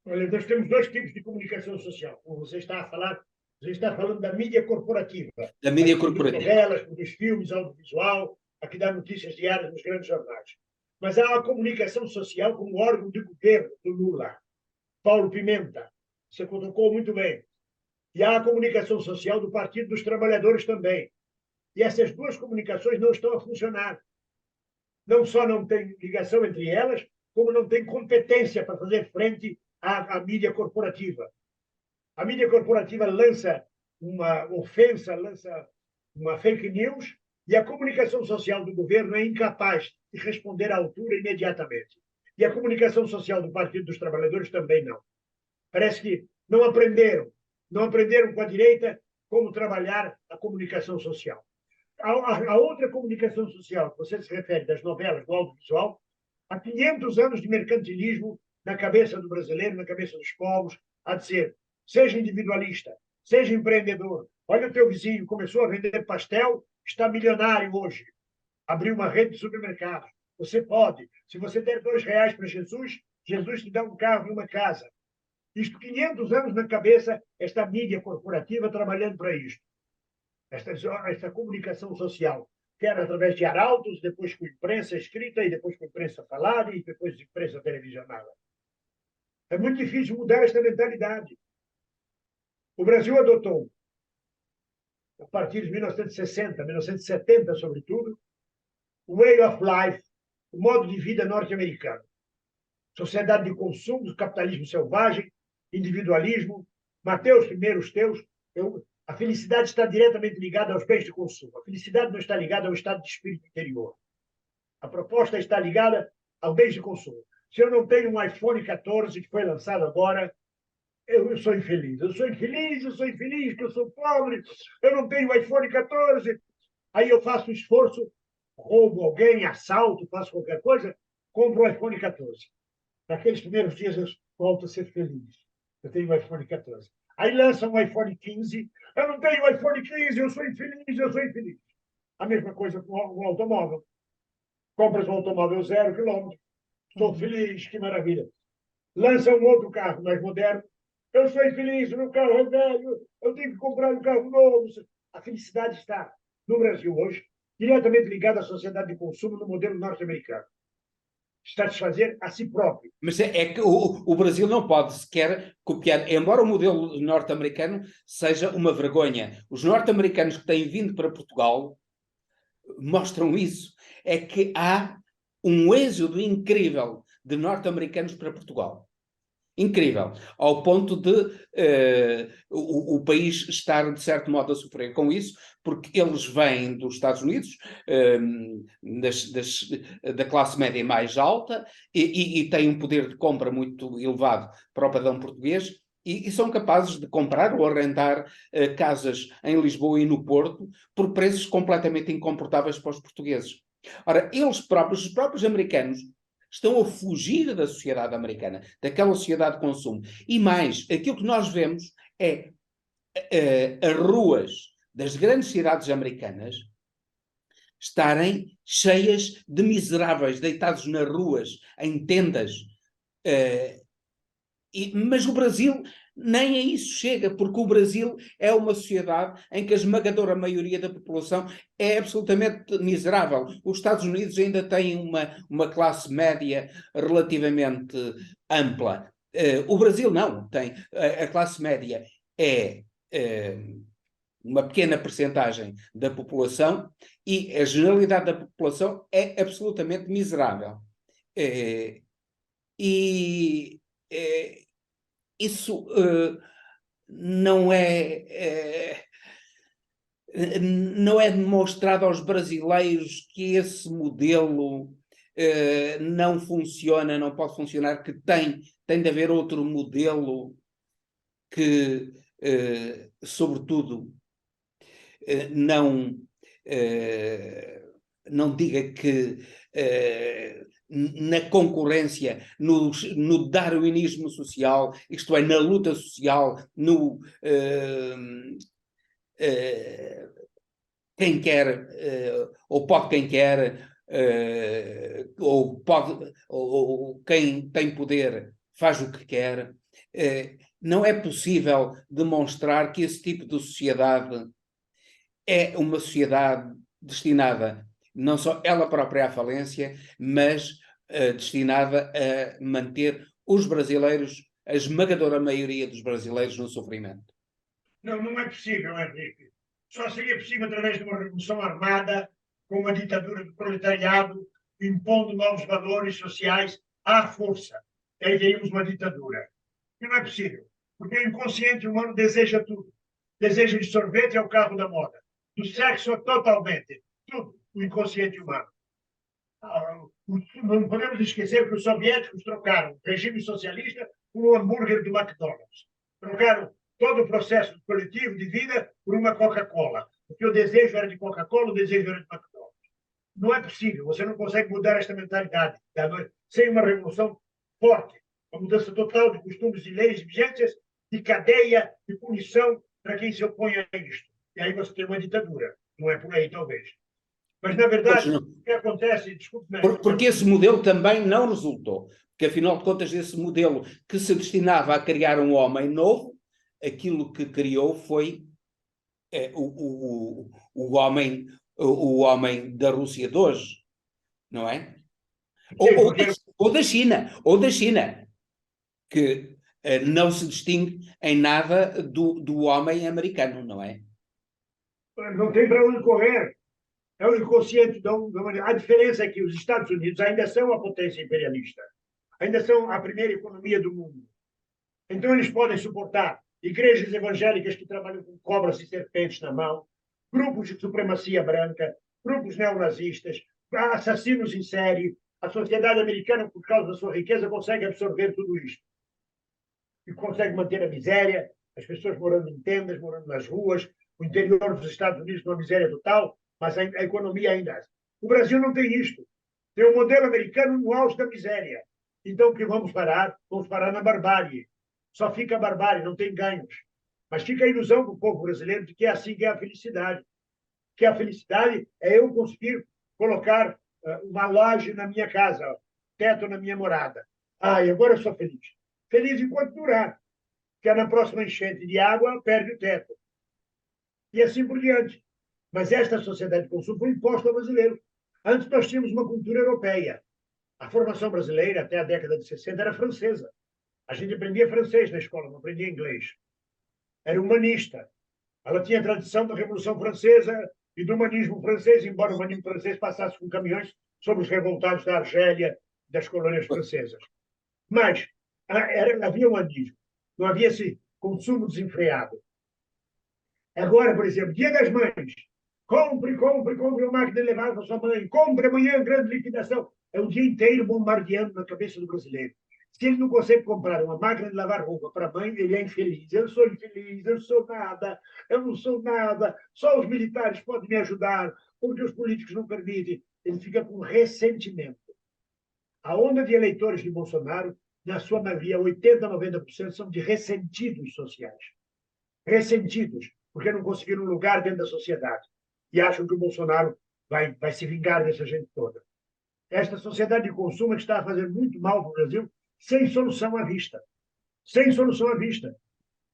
Olha, nós temos 2 tipos de comunicação social. Como você está falando da mídia corporativa. Da mídia corporativa. corporativa. Novelas, produz filmes, audiovisual, a que dá notícias diárias nos grandes jornais. Mas há a comunicação social como órgão de governo do Lula. Paulo Pimenta, você colocou muito bem. E há a comunicação social do Partido dos Trabalhadores também. E essas 2 comunicações não estão a funcionar. Não só não tem ligação entre elas, como não tem competência para fazer frente à mídia corporativa. A mídia corporativa lança uma ofensa, lança uma fake news, e a comunicação social do governo é incapaz de responder à altura imediatamente. E a comunicação social do Partido dos Trabalhadores também não. Parece que não aprenderam com a direita como trabalhar a comunicação social. A outra comunicação social que você se refere, das novelas, do audiovisual, Há 500 anos de mercantilismo na cabeça do brasileiro, na cabeça dos povos, a dizer, seja individualista, seja empreendedor. Olha o teu vizinho, começou a vender pastel, está milionário hoje. Abriu uma rede de supermercados. Você pode. Se você der R$ 2 para Jesus, Jesus te dá um carro e uma casa. Isto 500 anos na cabeça, esta mídia corporativa trabalhando para isto. Esta comunicação social, quer através de arautos, depois com imprensa escrita, e depois com imprensa falada, e depois de imprensa televisionada. É muito difícil mudar esta mentalidade. O Brasil adotou, a partir de 1960, 1970, sobretudo, o way of life, o modo de vida norte-americano. Sociedade de consumo, capitalismo selvagem, individualismo. Mateus, primeiro os teus. A felicidade está diretamente ligada aos bens de consumo. A felicidade não está ligada ao estado de espírito interior. A proposta está ligada aos bens de consumo. Se eu não tenho um iPhone 14, que foi lançado agora, eu sou infeliz. Eu sou infeliz, que eu sou pobre, eu não tenho iPhone 14. Aí eu faço um esforço, roubo alguém, assalto, faço qualquer coisa, compro o iPhone 14. Naqueles primeiros dias eu volto a ser feliz. Eu tenho o iPhone 14. Aí lançam um iPhone 15. Eu não tenho o iPhone 15, eu sou infeliz. A mesma coisa com o automóvel. Compras um automóvel 0 quilômetro. Estou feliz, que maravilha. Lança um outro carro mais moderno. Eu sou infeliz, meu carro é velho, eu tenho que comprar um carro novo. A felicidade está, no Brasil hoje, diretamente ligada à sociedade de consumo no modelo norte-americano. Satisfazer a si próprio. Mas é que o Brasil não pode sequer copiar, embora o modelo norte-americano seja uma vergonha. Os norte-americanos que têm vindo para Portugal mostram isso. É que há um êxodo incrível de norte-americanos para Portugal. Incrível, ao ponto de o país estar, de certo modo, a sofrer com isso, porque eles vêm dos Estados Unidos, da classe média mais alta, e têm um poder de compra muito elevado para o padrão português, e são capazes de comprar ou arrendar casas em Lisboa e no Porto por preços completamente incomportáveis para os portugueses. Ora, os próprios americanos, estão a fugir da sociedade americana, daquela sociedade de consumo. E mais, aquilo que nós vemos é as ruas das grandes cidades americanas estarem cheias de miseráveis, deitados nas ruas, em tendas. Mas o Brasil nem a isso chega, porque o Brasil é uma sociedade em que a esmagadora maioria da população é absolutamente miserável. Os Estados Unidos ainda têm uma classe média relativamente ampla. O Brasil não tem. A classe média é uma pequena percentagem da população e a generalidade da população é absolutamente miserável. Isso não é demonstrado aos brasileiros que esse modelo não funciona, não pode funcionar, que tem de haver outro modelo que, sobretudo, não diga que na concorrência, no darwinismo social, isto é, na luta social, no quem quer, ou pode quem quer, ou quem tem poder faz o que quer. Não é possível demonstrar que esse tipo de sociedade é uma sociedade destinada não só ela própria à falência, mas destinada a manter os brasileiros, a esmagadora maioria dos brasileiros, no sofrimento. Não é possível, Henrique. Só seria possível através de uma revolução armada, com uma ditadura do proletariado, impondo novos valores sociais à força. Aí teríamos uma ditadura. E não é possível, porque o inconsciente humano deseja tudo. Deseja de sorvete ao carro da moda. Do sexo totalmente. Tudo. O inconsciente humano. Não podemos esquecer que os soviéticos trocaram o regime socialista por um hambúrguer do McDonald's. Trocaram todo o processo coletivo de vida por uma Coca-Cola. Porque o desejo era de Coca-Cola, o desejo era de McDonald's. Não é possível. Você não consegue mudar esta mentalidade sem uma revolução forte, uma mudança total de costumes e leis, exigências de cadeia, de punição para quem se opõe a isto. E aí você tem uma ditadura. Não é por aí, talvez. Mas, na verdade, o que acontece... Desculpe-me. Porque esse modelo também não resultou. Porque, afinal de contas, esse modelo que se destinava a criar um homem novo, aquilo que criou foi o homem da Rússia de hoje, não é? Ou da China, que não se distingue em nada do homem americano, não é? Não tem para onde correr. É o inconsciente da humanidade. A diferença é que os Estados Unidos ainda são a potência imperialista, ainda são a primeira economia do mundo. Então, eles podem suportar igrejas evangélicas que trabalham com cobras e serpentes na mão, grupos de supremacia branca, grupos neonazistas, assassinos em série. A sociedade americana, por causa da sua riqueza, consegue absorver tudo isto. E consegue manter a miséria, as pessoas morando em tendas, morando nas ruas, o interior dos Estados Unidos numa miséria total, mas a economia ainda... O Brasil não tem isto. Tem um modelo americano no auge da miséria. Então, o que vamos parar? Vamos parar na barbárie. Só fica a barbárie, não tem ganhos. Mas fica a ilusão do povo brasileiro de que é assim que é a felicidade. Que a felicidade é eu conseguir colocar uma laje na minha casa, teto na minha morada. E agora eu sou feliz. Feliz enquanto durar. Porque na próxima enchente de água, perde o teto. E assim por diante. Mas esta sociedade de consumo foi imposta ao brasileiro. Antes nós tínhamos uma cultura europeia. A formação brasileira, até a década de 60, era francesa. A gente aprendia francês na escola, não aprendia inglês. Era humanista. Ela tinha a tradição da Revolução Francesa e do humanismo francês, embora o humanismo francês passasse com caminhões sobre os revoltados da Argélia e das colônias francesas. Mas havia humanismo. Não havia esse consumo desenfreado. Agora, por exemplo, Dia das Mães. Compre uma máquina de levar para sua mãe. Compre amanhã, grande liquidação. É o dia inteiro bombardeando na cabeça do brasileiro. Se ele não consegue comprar uma máquina de lavar roupa para a mãe, ele é infeliz. Eu sou infeliz, eu sou nada, eu não sou nada. Só os militares podem me ajudar, porque os políticos não permitem. Ele fica com ressentimento. A onda de eleitores de Bolsonaro, na sua maioria, 80%, 90% são de ressentidos sociais. Ressentidos, porque não conseguiram um lugar dentro da sociedade. E acham que o Bolsonaro vai se vingar dessa gente toda. Esta sociedade de consumo é que está a fazer muito mal para o Brasil, sem solução à vista. Sem solução à vista.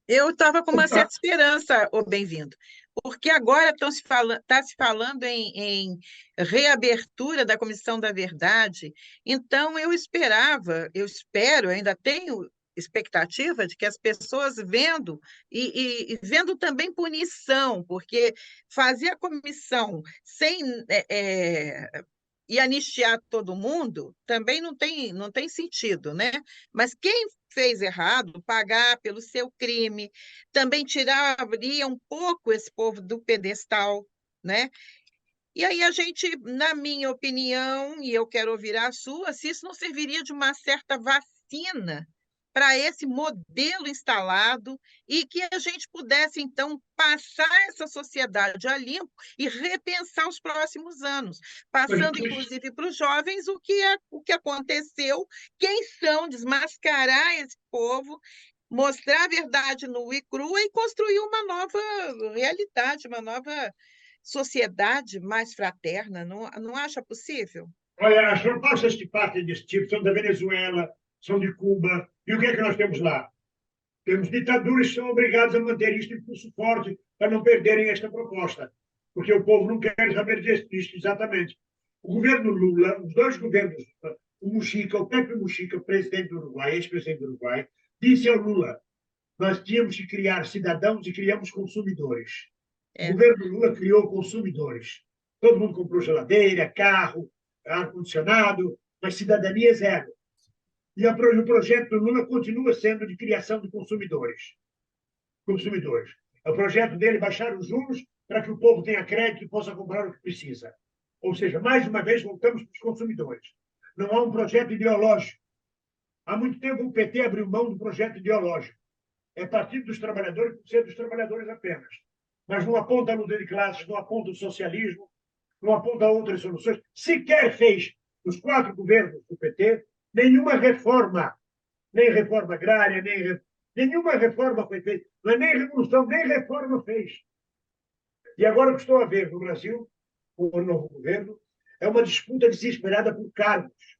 Eu estava com uma certa esperança, bem-vindo, porque agora está se falando em reabertura da Comissão da Verdade. Então, eu espero, ainda tenho expectativa de que as pessoas vendo e vendo também punição, porque fazer a comissão sem e anistiar todo mundo também não tem sentido, né? Mas quem fez errado, pagar pelo seu crime, também tiraria um pouco esse povo do pedestal, né? E aí a gente, na minha opinião, e eu quero ouvir a sua, se isso não serviria de uma certa vacina para esse modelo instalado e que a gente pudesse, então, passar essa sociedade a limpo e repensar os próximos anos, passando, inclusive, para os jovens o que aconteceu, quem são, desmascarar esse povo, mostrar a verdade nua e crua e construir uma nova realidade, uma nova sociedade mais fraterna. Não acha possível? Olha, as propostas que partem desse tipo são da Venezuela, são de Cuba. E o que é que nós temos lá? Temos ditaduras que são obrigadas a manter isto em pulso forte para não perderem esta proposta. Porque o povo não quer saber disto exatamente. O governo Lula, os dois governos, o Pepe Mujica, presidente do Uruguai, ex-presidente do Uruguai, disse ao Lula: nós tínhamos que criar cidadãos e criamos consumidores. O governo Lula criou consumidores. Todo mundo comprou geladeira, carro, ar-condicionado, mas cidadania zero. E o projeto do Lula continua sendo de criação de consumidores. É o projeto dele baixar os juros para que o povo tenha crédito e possa comprar o que precisa. Ou seja, mais uma vez, voltamos para os consumidores. Não há um projeto ideológico. Há muito tempo o PT abriu mão do projeto ideológico. É partido dos trabalhadores por ser dos trabalhadores apenas. Mas não aponta a luta de classes, não aponta o socialismo, não aponta outras soluções. Sequer fez, nos 4 governos do PT, nenhuma reforma, nem reforma agrária, nenhuma reforma foi feita. Não é nem revolução, nem reforma fez. E agora o que estou a ver no Brasil, com o novo governo, é uma disputa desesperada por cargos.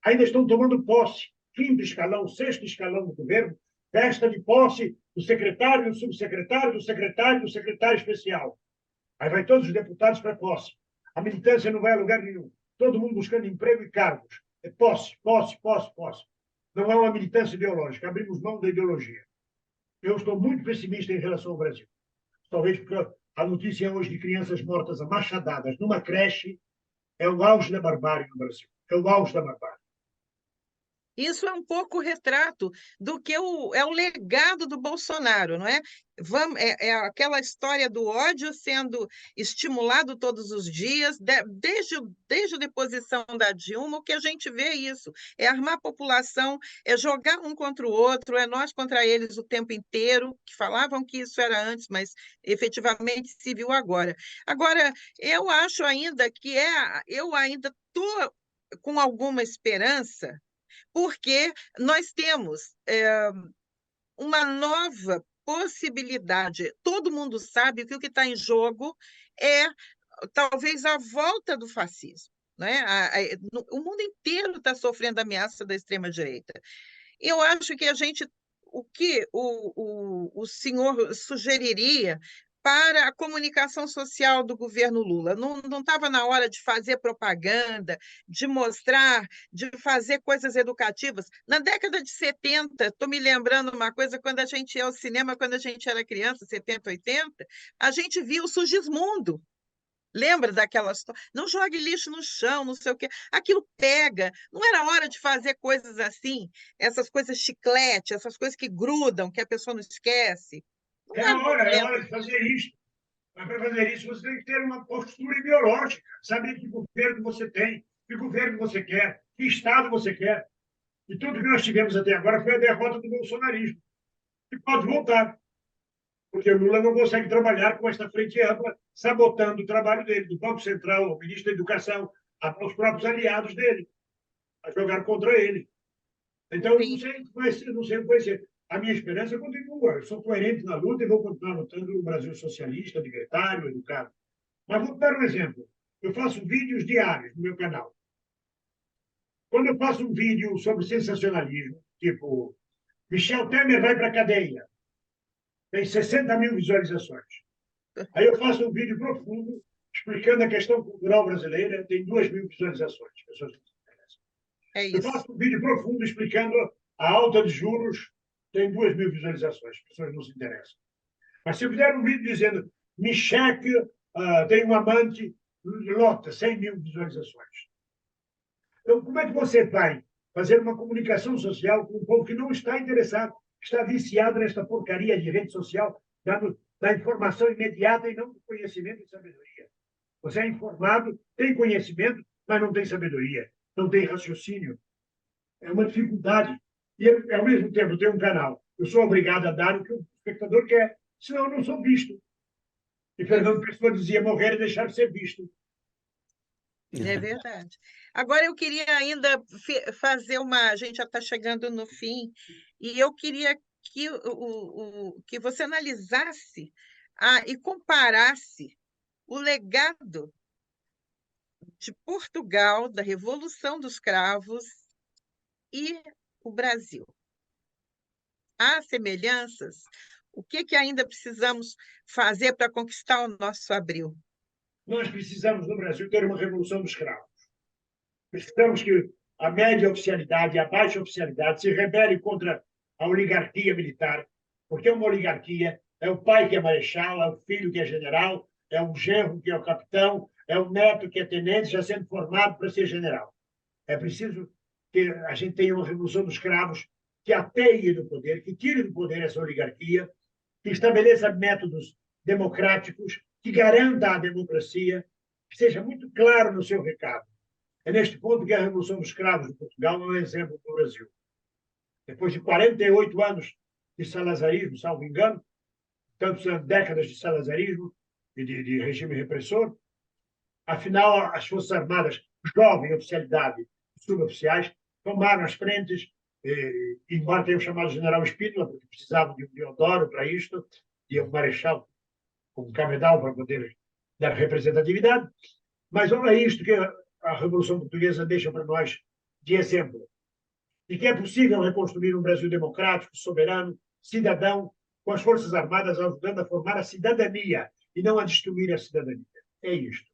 Ainda estão tomando posse, 5º escalão, 6º escalão do governo, festa de posse do secretário, do subsecretário, do secretário, do secretário especial. Aí vai todos os deputados para posse. A militância não vai a lugar nenhum. Todo mundo buscando emprego e cargos. É posse, posse, posse, posse. Não é uma militância ideológica. Abrimos mão da ideologia. Eu estou muito pessimista em relação ao Brasil. Talvez porque a notícia hoje de crianças mortas a machadadas numa creche é o auge da barbárie no Brasil. É o auge da barbárie. Isso é um pouco retrato do que é o legado do Bolsonaro, não é? É aquela história do ódio sendo estimulado todos os dias, desde a deposição da Dilma, o que a gente vê é isso, é armar a população, é jogar um contra o outro, é nós contra eles o tempo inteiro, que falavam que isso era antes, mas efetivamente se viu agora. Agora, eu acho ainda que eu ainda estou com alguma esperança, porque nós temos uma nova possibilidade. Todo mundo sabe que o que está em jogo é talvez a volta do fascismo. Né? O mundo inteiro está sofrendo a ameaça da extrema-direita. Eu acho que o que o senhor sugeriria para a comunicação social do governo Lula? Não estava na hora de fazer propaganda, de mostrar, de fazer coisas educativas? Na década de 70, estou me lembrando uma coisa, quando a gente ia ao cinema, quando a gente era criança, 70, 80, a gente via o Sugismundo. Lembra daquela história? Não jogue lixo no chão, não sei o quê. Aquilo pega. Não era hora de fazer coisas assim, essas coisas chiclete, essas coisas que grudam, que a pessoa não esquece. Não É hora de fazer isso. Mas para fazer isso, você tem que ter uma postura ideológica, saber que governo você tem, que governo você quer, que Estado você quer. E tudo que nós tivemos até agora foi a derrota do bolsonarismo. E pode voltar, porque o Lula não consegue trabalhar com esta frente ampla, sabotando o trabalho dele, do Banco Central, ao ministro da Educação, aos próprios aliados dele, a jogar contra ele. Então, não sei o que vai ser, não sei o que vai ser. A minha esperança continua. Eu sou coerente na luta e vou continuar lutando no Brasil socialista, libertário, educado. Mas vou dar um exemplo. Eu faço vídeos diários no meu canal. Quando eu faço um vídeo sobre sensacionalismo, tipo, Michel Temer vai para a cadeia, tem 60 mil visualizações. Aí eu faço um vídeo profundo explicando a questão cultural brasileira, tem 2.000 visualizações. Pessoas que se interessam. É isso. Eu faço um vídeo profundo explicando a alta de juros, tem 2.000 visualizações. As pessoas não se interessam. Mas se eu fizer um vídeo dizendo Michel tem um amante, lota, 100.000 visualizações. Então, como é que você vai fazer uma comunicação social com um povo que não está interessado, que está viciado nesta porcaria de rede social, da informação imediata e não do conhecimento e sabedoria? Você é informado, tem conhecimento, mas não tem sabedoria, não tem raciocínio. É uma dificuldade. E, ao mesmo tempo, eu tenho um canal. Eu sou obrigado a dar o que o espectador quer, senão eu não sou visto. E Fernando Pessoa dizia morrer e deixar de ser visto. É verdade. Agora, eu queria ainda fazer uma... A gente já está chegando no fim, e eu queria que você analisasse e comparasse o legado de Portugal, da Revolução dos Cravos e o Brasil. Há semelhanças? O que ainda precisamos fazer para conquistar o nosso Abril? Nós precisamos, no Brasil, ter uma revolução dos cravos. Precisamos que a média oficialidade e a baixa oficialidade se rebelem contra a oligarquia militar, porque é uma oligarquia, é o pai que é marechal, é o filho que é general, é o genro que é o capitão, é o neto que é tenente, já sendo formado para ser general. É preciso que a gente tenha uma revolução dos cravos que ateie do poder, que tire do poder essa oligarquia, que estabeleça métodos democráticos, que garanta a democracia, que seja muito claro no seu recado. É neste ponto que a Revolução dos Cravos de Portugal é um exemplo para o Brasil. Depois de 48 anos de salazarismo, salvo engano, tantas décadas de salazarismo e de regime repressor, Afinal, as Forças Armadas, jovem oficialidade, suboficiais, tomaram as frentes, embora tenham chamado o general Spínola, porque precisavam de um Deodoro para isto, e um marechal como cabedal para poder dar representatividade. Mas olha isto que a Revolução Portuguesa deixa para nós de exemplo. E que é possível reconstruir um Brasil democrático, soberano, cidadão, com as Forças Armadas ajudando a formar a cidadania e não a destruir a cidadania. É isto.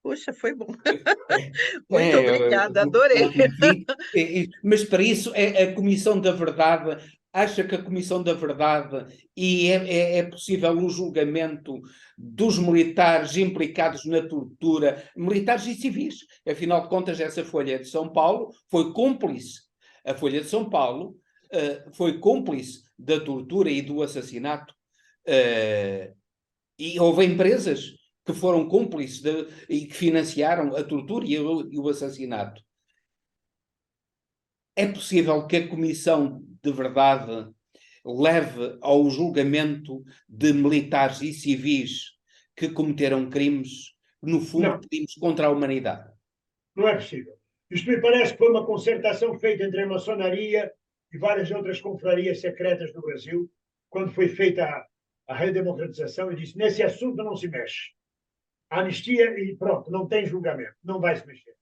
Puxa, foi bom. Muito obrigada, adorei. Enfim, mas para isso a Comissão da Verdade, acha que a Comissão da Verdade é possível o julgamento dos militares implicados na tortura, militares e civis. Afinal de contas, essa Folha de São Paulo foi cúmplice, a Folha de São Paulo foi cúmplice da tortura e do assassinato. E houve empresas que foram cúmplices e que financiaram a tortura e o assassinato. É possível que a Comissão de Verdade leve ao julgamento de militares e civis que cometeram crimes, no fundo, crimes contra a humanidade? Não é possível. Isto me parece que foi uma concertação feita entre a maçonaria e várias outras confrarias secretas do Brasil, quando foi feita a redemocratização, e disse: nesse assunto não se mexe. Anistia e pronto, não tem julgamento, não vai se mexer.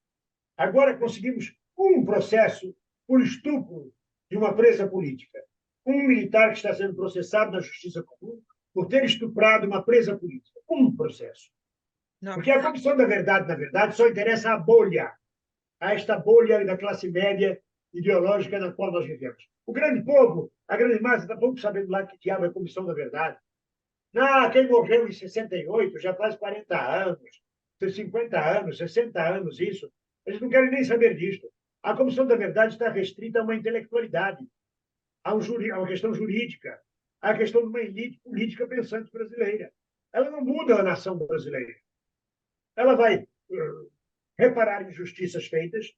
Agora conseguimos um processo por estupro de uma presa política. Um militar que está sendo processado na Justiça Comum por ter estuprado uma presa política. Um processo. Não. Porque a Comissão da Verdade, na verdade, só interessa à bolha, a esta bolha da classe média ideológica na qual nós vivemos. O grande povo, a grande massa, está pouco sabendo lá que diabo é a Comissão da Verdade. Quem morreu em 68 já faz 40 anos, 50 anos, 60 anos, isso. Eles não querem nem saber disso. A Comissão da Verdade está restrita a uma intelectualidade, a uma questão jurídica, a questão de uma elite política pensante brasileira. Ela não muda a nação brasileira. Ela vai reparar injustiças feitas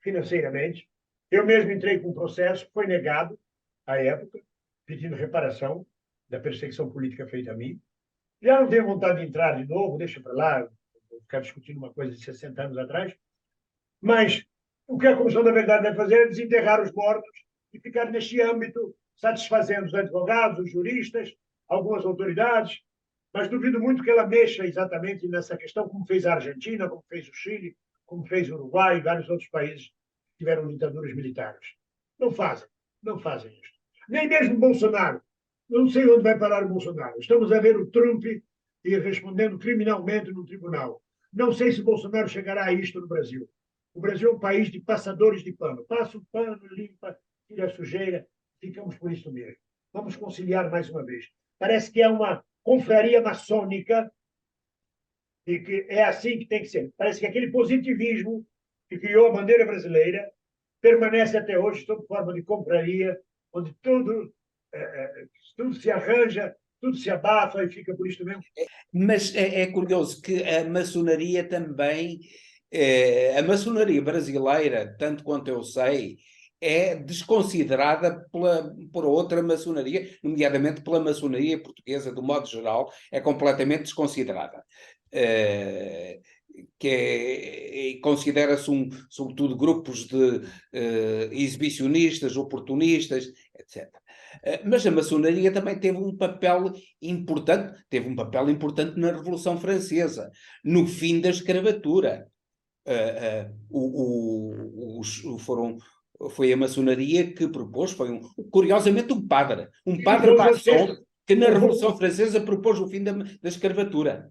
financeiramente. Eu mesmo entrei com um processo, foi negado à época, pedindo reparação da perseguição política feita a mim. Já não tenho vontade de entrar de novo, deixa para lá, vou ficar discutindo uma coisa de 60 anos atrás. Mas o que a Comissão da Verdade vai fazer é desenterrar os mortos e ficar neste âmbito, satisfazendo os advogados, os juristas, algumas autoridades, mas duvido muito que ela mexa exatamente nessa questão, como fez a Argentina, como fez o Chile, como fez o Uruguai e vários outros países que tiveram ditaduras militares. Não fazem isto. Nem mesmo Bolsonaro. Não sei onde vai parar o Bolsonaro. Estamos a ver o Trump respondendo criminalmente no tribunal. Não sei se Bolsonaro chegará a isto no Brasil. O Brasil é um país de passadores de pano. Passa o pano, limpa, tira a sujeira, ficamos por isso mesmo. Vamos conciliar mais uma vez. Parece que é uma confraria maçônica e que é assim que tem que ser. Parece que aquele positivismo que criou a bandeira brasileira permanece até hoje sob forma de confraria, onde tudo se arranja, tudo se abafa e fica por isto mesmo. Mas é curioso que a maçonaria também, a maçonaria brasileira, tanto quanto eu sei, é desconsiderada por outra maçonaria, nomeadamente pela maçonaria portuguesa, do modo geral, é completamente desconsiderada. Que considera-se sobretudo grupos de exibicionistas, oportunistas, etc. Mas a maçonaria também teve um papel importante na Revolução Francesa, no fim da escravatura. Foi a maçonaria que propôs, curiosamente um padre maçom, que na Revolução Francesa propôs o fim da escravatura.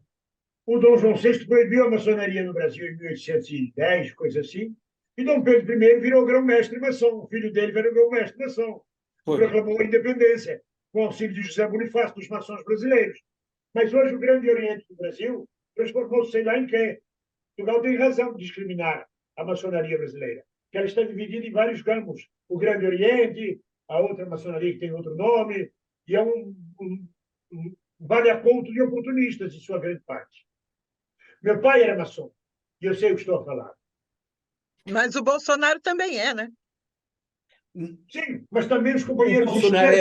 O Dom João VI proibiu a maçonaria no Brasil em 1810, coisa assim, e Dom Pedro I virou grão-mestre maçom, o filho dele virou grão-mestre maçom, proclamou a independência, com auxílio de José Bonifácio, dos maçons brasileiros. Mas hoje o Grande Oriente do Brasil transformou-se sei lá em quê. Portugal tem razão de discriminar a maçonaria brasileira, que ela está dividida em vários ramos. O Grande Oriente, a outra maçonaria que tem outro nome, e é um vale-a-conto de oportunistas, em sua grande parte. Meu pai era maçom, e eu sei o que estou a falar. Mas o Bolsonaro também é, né? Sim, mas também os companheiros... O Bolsonaro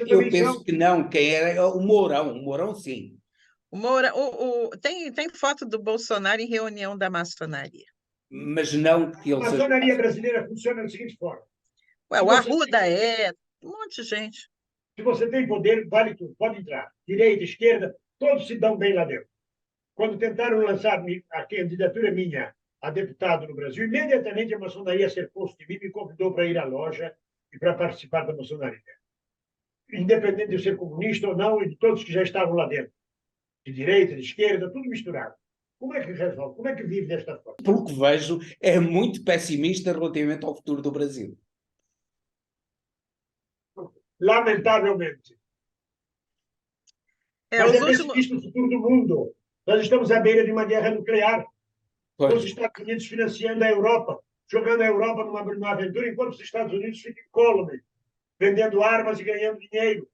eu penso que não, quem era o Mourão sim. Tem foto do Bolsonaro em reunião da maçonaria. Mas não que A ele seja... maçonaria brasileira funciona da seguinte forma. Ué, o Arruda um monte de gente. Se você tem poder, vale tudo, pode entrar. Direita, esquerda, todos se dão bem lá dentro. Quando tentaram lançar a candidatura minha a deputado no Brasil, imediatamente a maçonaria cercou-se de mim e me convidou para ir à loja e para participar da maçonaria. Independente de eu ser comunista ou não, e de todos que já estavam lá dentro. De direita, de esquerda, tudo misturado. Como é que resolve? Como é que vive desta forma? Pelo que vejo, é muito pessimista relativamente ao futuro do Brasil. Lamentavelmente. Mas Os é pessimista o futuro do mundo. Nós estamos à beira de uma guerra nuclear. Pois. Os Estados Unidos financiando a Europa, jogando a Europa numa aventura, enquanto os Estados Unidos ficam incólumes, vendendo armas e ganhando dinheiro.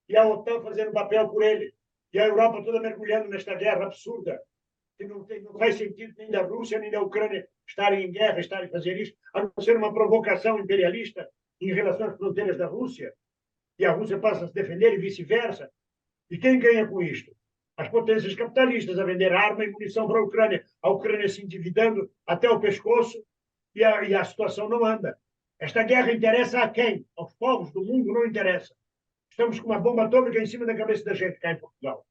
E a OTAN fazendo papel por ele. E a Europa toda mergulhando nesta guerra absurda, que não faz sentido nem da Rússia nem da Ucrânia estarem em guerra, estarem a fazer isso, a não ser uma provocação imperialista em relação às fronteiras da Rússia. E a Rússia passa a se defender e vice-versa. E quem ganha com isto? As potências capitalistas a vender arma e munição para a Ucrânia se endividando até o pescoço e a situação não anda. Esta guerra interessa a quem? Aos povos do mundo não interessa. Estamos com uma bomba atômica em cima da cabeça da gente cá em Portugal.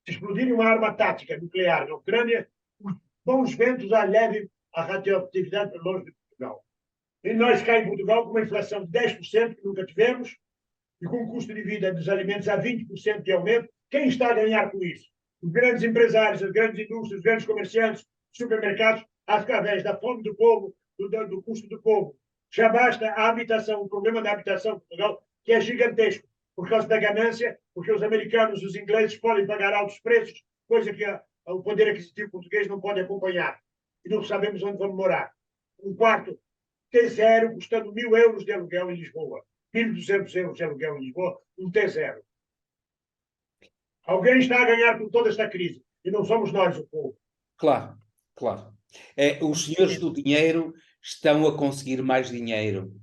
Se explodir uma arma tática nuclear na Ucrânia, os bons ventos a levem a radioatividade para longe de Portugal. E nós cá em Portugal, com uma inflação de 10%, que nunca tivemos, e com um custo de vida dos alimentos a 20% de aumento, quem está a ganhar com isso? Os grandes empresários, as grandes indústrias, os grandes comerciantes, os supermercados, através da fome do povo, do custo do povo. Já basta a habitação, o problema da habitação em Portugal, que é gigantesco, por causa da ganância, porque os americanos e os ingleses podem pagar altos preços, coisa que o poder aquisitivo português não pode acompanhar. E não sabemos onde vamos morar. Um quarto T0 custando 1.000 euros de aluguel em Lisboa. 1.200 euros de aluguel em Lisboa, um T0. Alguém está a ganhar com toda esta crise. E não somos nós, o povo. Claro, claro. Os senhores do dinheiro estão a conseguir mais dinheiro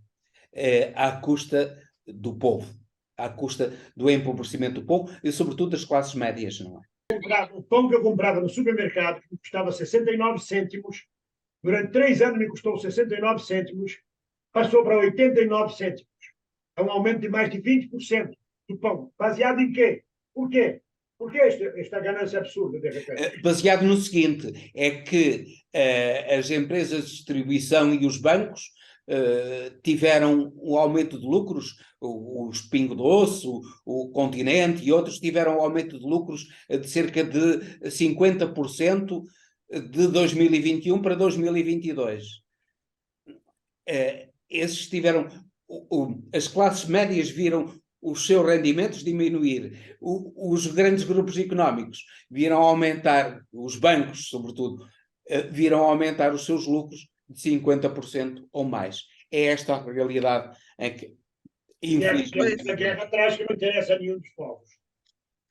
à custa do povo, à custa do empobrecimento do povo e, sobretudo, das classes médias, não é? O pão que eu comprava no supermercado, que me custava 69 cêntimos, durante 3 anos me custou 69 cêntimos, passou para 89 cêntimos. É um aumento de mais de 20% do pão. Baseado em quê? Por quê? Por que esta ganância absurda, de repente? Baseado no seguinte, é que as empresas de distribuição e os bancos tiveram um aumento de lucros, os Pingo Doce, o Continente e outros tiveram um aumento de lucros de cerca de 50% de 2021 para 2022. Esses tiveram... as classes médias viram os seus rendimentos diminuir, os grandes grupos económicos viram aumentar, os bancos, sobretudo, viram aumentar os seus lucros de 50% ou mais. É esta a realidade em que, infelizmente... A guerra traz que não interessa a nenhum dos povos.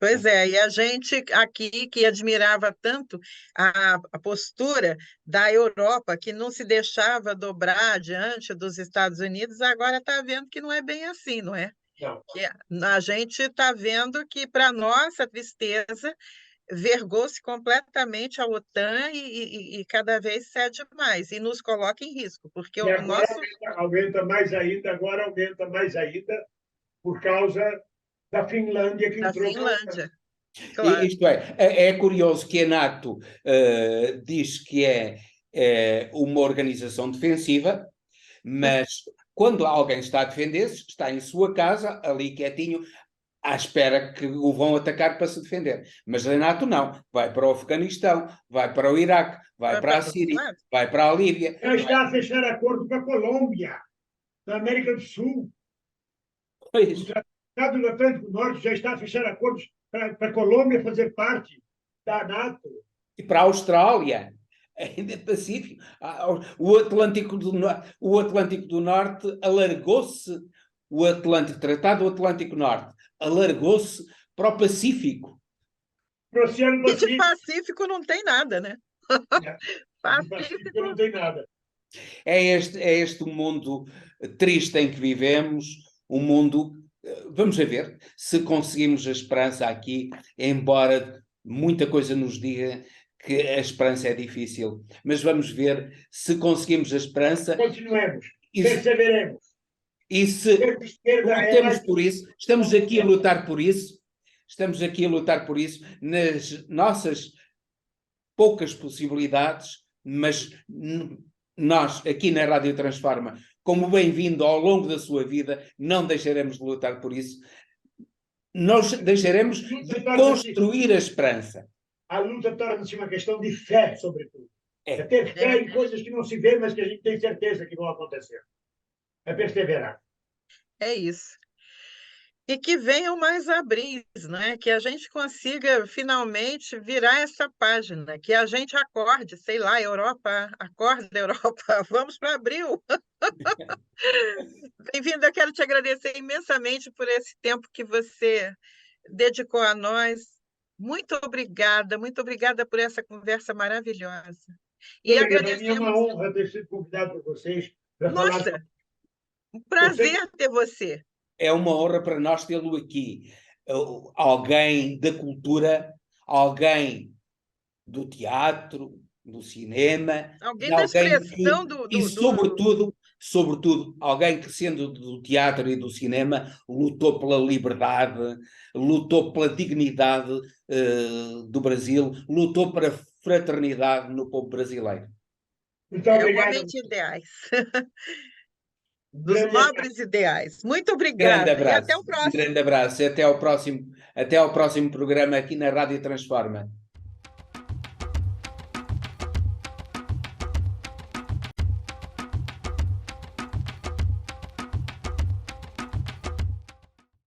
Pois é, e a gente aqui que admirava tanto a postura da Europa, que não se deixava dobrar diante dos Estados Unidos, agora está vendo que não é bem assim, não é? Não. Que a gente está vendo que, para nossa tristeza, vergou-se completamente a OTAN e cada vez cede mais, e nos coloca em risco, porque E agora aumenta mais ainda, por causa da Finlândia que da entrou. Finlândia. Claro. Isto é curioso que a NATO diz que é uma organização defensiva, mas quando alguém está a defender-se, está em sua casa, ali quietinho, à espera que o vão atacar para se defender. Mas a NATO não. Vai para o Afeganistão, vai para o Iraque, vai para a Síria, vai para a Líbia. Já está a fechar acordo com a Colômbia, na América do Sul. Pois. O Tratado do Atlântico Norte já está a fechar acordos para a Colômbia fazer parte da NATO. E para a Austrália. Ainda é Pacífico. O Atlântico do Norte alargou-se, o Tratado do Atlântico Norte alargou-se para o Pacífico. Para o Oceano E de Pacífico não tem nada, né? Pacífico não tem nada. É este o mundo triste em que vivemos, um mundo Vamos a ver se conseguimos a esperança aqui, embora muita coisa nos diga que a esperança é difícil. Mas vamos ver se conseguimos a esperança Continuemos, e, perseveremos. e se Esquerda é lutemos mais... por isso. Estamos aqui a lutar por isso. Estamos aqui a lutar por isso nas nossas poucas possibilidades, mas nós, aqui na Rádio Transforma, como bem-vindo ao longo da sua vida, não deixaremos de lutar por isso. Nós deixaremos de construir a esperança. A luta torna-se uma questão de fé, sobretudo. É. É ter fé em coisas que não se vê, mas que a gente tem certeza que vão acontecer. É perseverar. É isso. E que venham mais abris, né? Que a gente consiga finalmente virar essa página, que a gente acorde, sei lá, Europa, acorda Europa, vamos para abril. Bem-vindo, eu quero te agradecer imensamente por esse tempo que você dedicou a nós. Muito obrigada por essa conversa maravilhosa. E Para mim é agradecemos. uma honra ter sido convidado por vocês para falar. Nossa, um prazer ter você. É uma honra para nós tê-lo aqui. Alguém da cultura, alguém do teatro, do cinema, Alguém da expressão sobretudo, alguém que, sendo do teatro e do cinema, lutou pela liberdade, lutou pela dignidade do Brasil, lutou para a fraternidade no povo brasileiro. Muito É o obrigado. homem de ideais. Dos nobres ideais. Muito obrigada. Grande abraço. E até o próximo. Grande abraço. Até ao próximo programa aqui na Rádio Transforma.